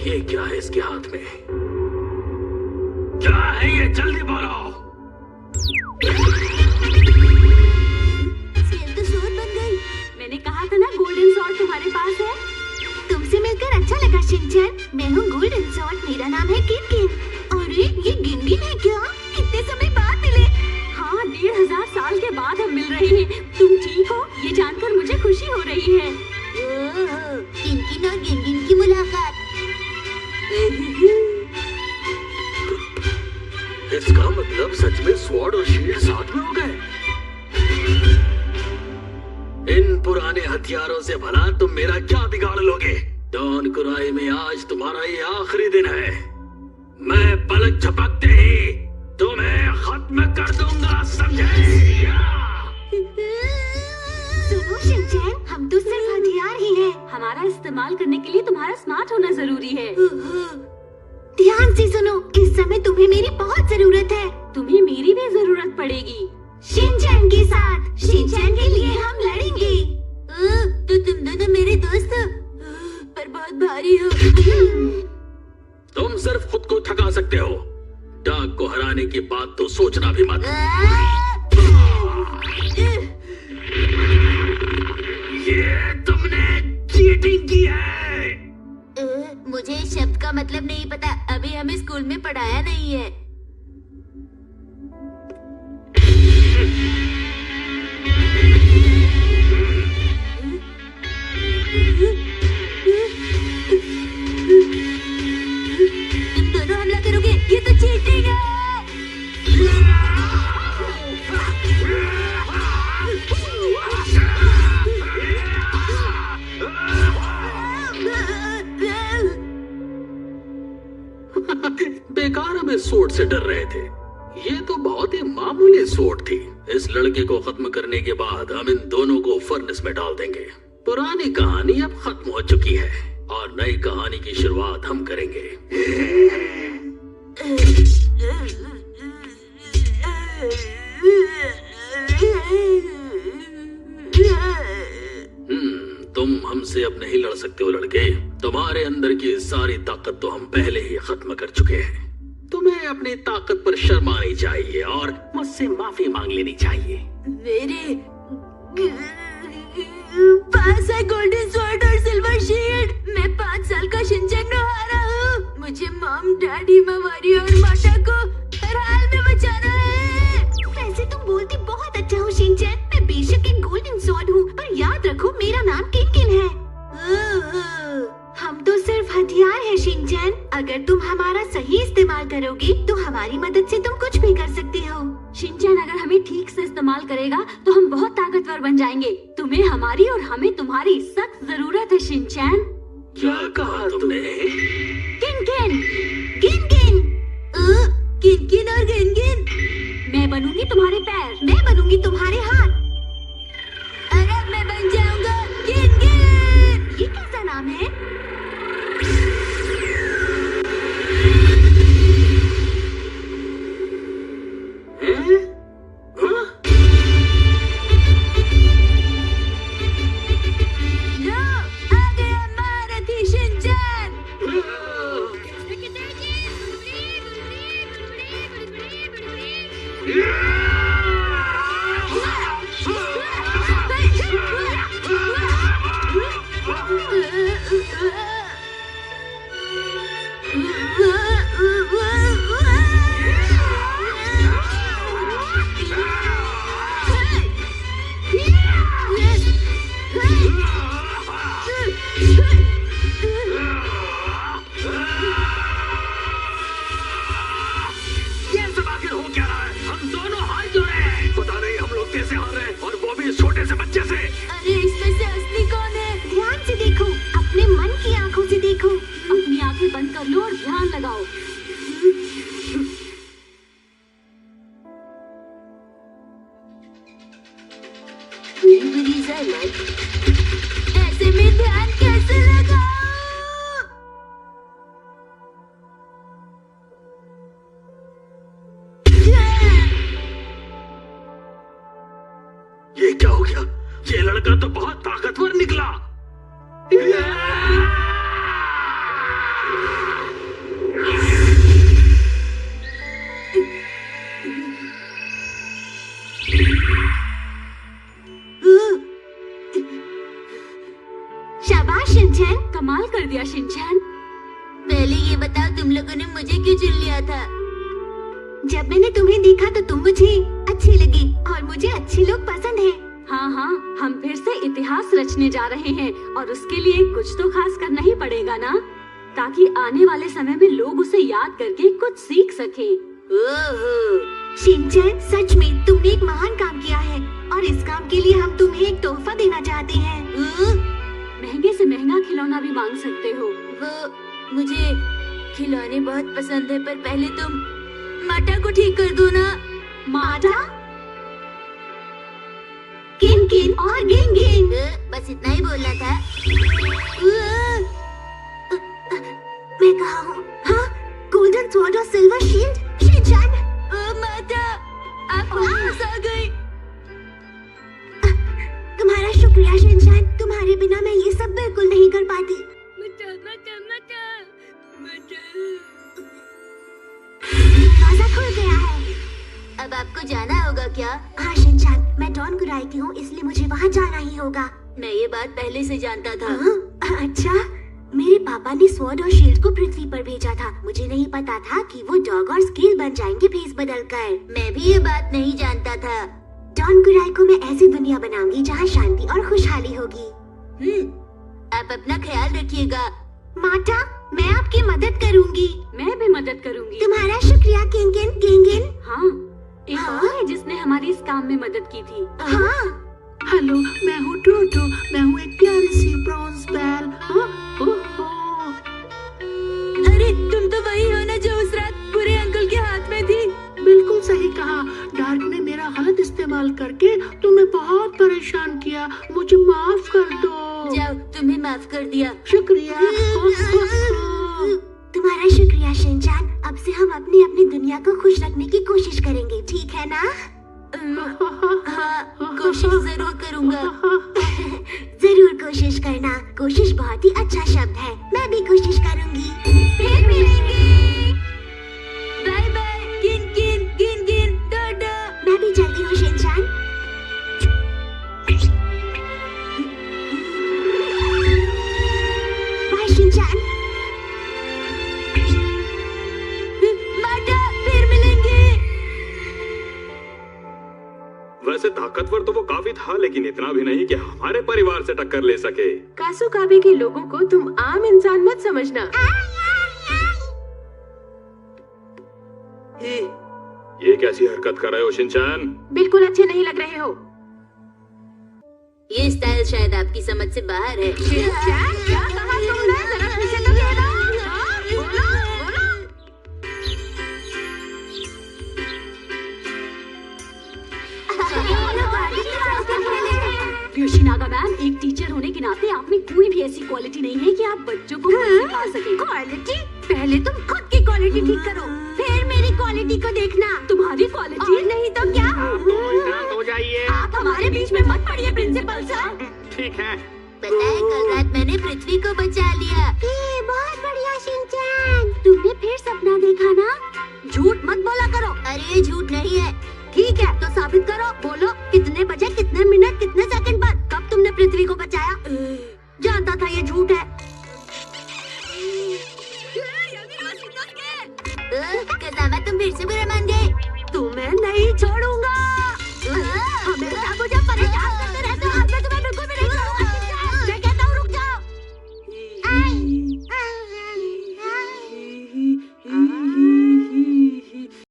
ये क्या है इसके हाथ में? क्या है ये? जल्दी बोलो। सेल तो स्वॉर्ड बन गई। मैंने कहा था ना गोल्डन स्वॉर्ड तुम्हारे पास है। तुमसे मिलकर अच्छा लगा शिनचैन। मैं हूँ गोल्डन स्वॉर्ड। मेरा नाम है गिनगिन। अरे ये गिनगिन है क्या? कितने समय बाद मिले। हाँ, 1500 साल के बाद हम मिल रहे हैं। तुम ठीक हो ये जानकर मुझे खुशी हो रही है। गिनगिन और गिनगिन की मुलाकात। इसका मतलब सच में स्वॉर्ड और शील्ड साथ में हो गए। इन पुराने हथियारों से भला तुम मेरा क्या बिगाड़ लोगे? डॉन कुराई में आज तुम्हारा ये आखिरी दिन है। मैं पलक झपकते ही तुम्हें खत्म कर दूंगा, समझे? सुनो शिनचैन, हम तो सिर्फ हथियार ही हैं। हमारा इस्तेमाल करने के लिए तुम्हारा स्मार्ट होना जरूरी है। ध्यान से सुनो, इस समय तुम्हें मेरी बहुत जरूरत है। तुम्हें मेरी भी जरूरत पड़ेगी। शिनचैन के साथ। शिनचैन के लिए हम लड़ेंगे। तो तुम दोनों मेरे दोस्त हो, पर बहुत भारी हो। तुम सिर्फ खुद को थका सकते हो। डार्क को हराने की बात तो सोचना भी मत। ये तुमने चीटिंग की है। मुझे इस शब्द का मतलब नहीं पता। अभी हमें स्कूल में पढ़ाया नहीं है। तुम दोनों हमला करोगे? ये तो चीटिंग है। बेकार हम इस सोट से डर रहे थे। ये तो बहुत ही मामूली सोट थी। इस लड़के को खत्म करने के बाद हम इन दोनों को फर्नेस में डाल देंगे। पुरानी कहानी अब खत्म हो चुकी है और नई कहानी की शुरुआत हम करेंगे। तुम हमसे अब नहीं लड़ सकते हो लड़के। तुम्हारे अंदर की सारी ताकत तो हम पहले ही खत्म कर चुके हैं। तुम्हें अपनी ताकत पर शर्म आनी चाहिए और मुझसे माफी मांग लेनी चाहिए। मेरे पास है गोल्डन स्वॉर्ड और सिल्वर शील्ड। मैं 5 साल का शिनचैन को हारा हूँ। मुझे मॉम, डैडी, मवारी और माता को हर हाल में बचाना है। वैसे तुम बोलती बहुत अच्छा हो शिनचैन। मैं बेशक एक गोल्डन स्वॉर्ड हूँ, पर याद रखो मेरा नाम किन-किन है। हम तो सिर्फ हथियार है शिनचैन। अगर तुम हमारा सही इस्तेमाल करोगी तो हमारी मदद से तुम कुछ भी कर सकती हो। शिनचैन अगर हमें ठीक से इस्तेमाल करेगा तो हम बहुत ताकतवर बन जाएंगे। तुम्हें हमारी और हमें तुम्हारी सख्त जरूरत है शिनचैन। क्या कहा तुमने? किन-किन, किन-किन, किन-किन और गिन-गिन। मैं बनूंगी तुम्हारे पैर, मैं बनूंगी तुम्हारे हाथ। अरे मैं बन जाऊंगा गिन-गिन। ये कैसा नाम है? ऐसे में ध्यान कैसे लगाऊं? ये क्या हो गया? ये लड़का तो बहुत ताकतवर निकला। शाबाश शिनचैन, कमाल कर दिया शिनचैन। पहले ये बताओ तुम लोगों ने मुझे क्यों चुन लिया था? जब मैंने तुम्हें देखा तो तुम मुझे अच्छी लगी और मुझे अच्छे लोग पसंद हैं। हाँ हाँ, हम फिर से इतिहास रचने जा रहे हैं और उसके लिए कुछ तो खास करना ही पड़ेगा ना, ताकि आने वाले समय में लोग उसे याद करके कुछ सीख सकें। ओहो, शिनचैन सच में तुमने एक महान काम किया है और इस काम के लिए हम तुम्हें एक तोहफा देना चाहते हैं। महंगे से महंगा खिलौना भी मांग सकते हो। वो मुझे खिलौने बहुत पसंद है, पर पहले तुम माटा को ठीक कर दो ना। माटा? किन-किन और गिन-गिन। बस इतना ही बोलना था। मैं कहाँ हूँ? हाँ, गोल्डन स्वॉर्ड और सिल्वर शील्ड। शिनचैन, माता, आप वापस आ गई। तुम्हारा शुक्रिया शिनचैन, तुम्हारे बिना मैं ये सब बिल्कुल नहीं कर पाती। दरवाजा खुल गया है। अब आपको जाना होगा क्या? हाँ शिनचैन, मैं डॉन गुराई की हूँ, इसलिए मुझे वहाँ जाना ही होगा। मैं ये बात पहले से जानता था। अच्छा, मेरे पापा ने स्वॉर्ड और शील्ड को पृथ्वी पर भेजा था। मुझे नहीं पता था कि वो डॉग और स्केल बन जाएंगे भेस बदल कर। मैं भी ये बात नहीं जानता था। डॉन गुराई को मैं ऐसी दुनिया बनाऊंगी जहाँ शांति और खुशहाली होगी। आप अपना ख्याल रखिएगा। माटा, मैं आपकी मदद करूंगी। मैं भी मदद करूंगी। तुम्हारा शुक्रिया किन-किन, गिन-गिन। हाँ, एक और है जिसने हमारी इस काम में मदद की थी। हाँ। हेलो, मैं हूँ टोटो। मैं हूँ एक प्यारी सी ब्रॉन्ज बैल। अरे तुम तो वही हो ना जो उस रात बुरे अंकल के हाथ में थी। बिल्कुल सही कहा। डार्क ने मेरा गलत इस्तेमाल करके तुम्हें बहुत परेशान किया। मुझे माफ कर दो। जाओ, तुम्हें माफ कर दिया। शुक्रिया। तुम्हारा शुक्रिया शिनचैन। अब से हम अपनी अपनी दुनिया को खुश रखने की कोशिश करेंगे, ठीक है ना? हाँ, कोशिश जरूर करूँगा। जरूर कोशिश करना। कोशिश बहुत ही अच्छा शब्द है। मैं भी कोशिश करूंगी। फिर मिलेंगे। Bye bye. गिन गिन गिन गिन डोडो। मैं भी चलती हूँ शिनचान। Bye Shinchan. माटा, फिर मिलेंगे। वैसे ताकतवर तो वो काफी था, लेकिन इतना भी नहीं कि हमारे परिवार से टक्कर ले सके। कासुकाबे के लोगों को तुम आम इंसान मत समझना। ये कैसी हरकत कर रहे हो शिनचान? बिल्कुल अच्छे नहीं लग रहे हो। ये स्टाइल शायद आपकी समझ से बाहर है। शिनचान, क्या कहा तुमने? जरा फिर से तो कहना। बोलो, बोलो। योशिनागा मैम, एक टीचर होने के नाते आप में कोई भी ऐसी क्वालिटी नहीं है कि आप बच्चों को कुछ सिखा सके। क्वालिटी? पहले तुम खुद की क्वालिटी ठीक करो, फिर मेरी क्वालिटी को देखना। तुम्हारी क्वालिटी? और नहीं तो क्या? शांत हो जाइए। आप हमारे बीच में मत पड़िए प्रिंसिपल सर। ठीक है। पता है, कल रात मैंने पृथ्वी को बचा लिया। बहुत बढ़िया शिनचान। तुमने फिर सपना देखा ना? झूठ मत बोला करो। अरे ये झूठ नहीं है। ठीक है, तो साबित करो। बोलो, कितने बजे, कितने मिनट, कितने सेकंड बाद, कब तुमने पृथ्वी को बचाया? जानता था ये झूठ है। कसावा, तुम फिर से बुरा मान गए। तुम्हें नहीं छोड़ूंगा।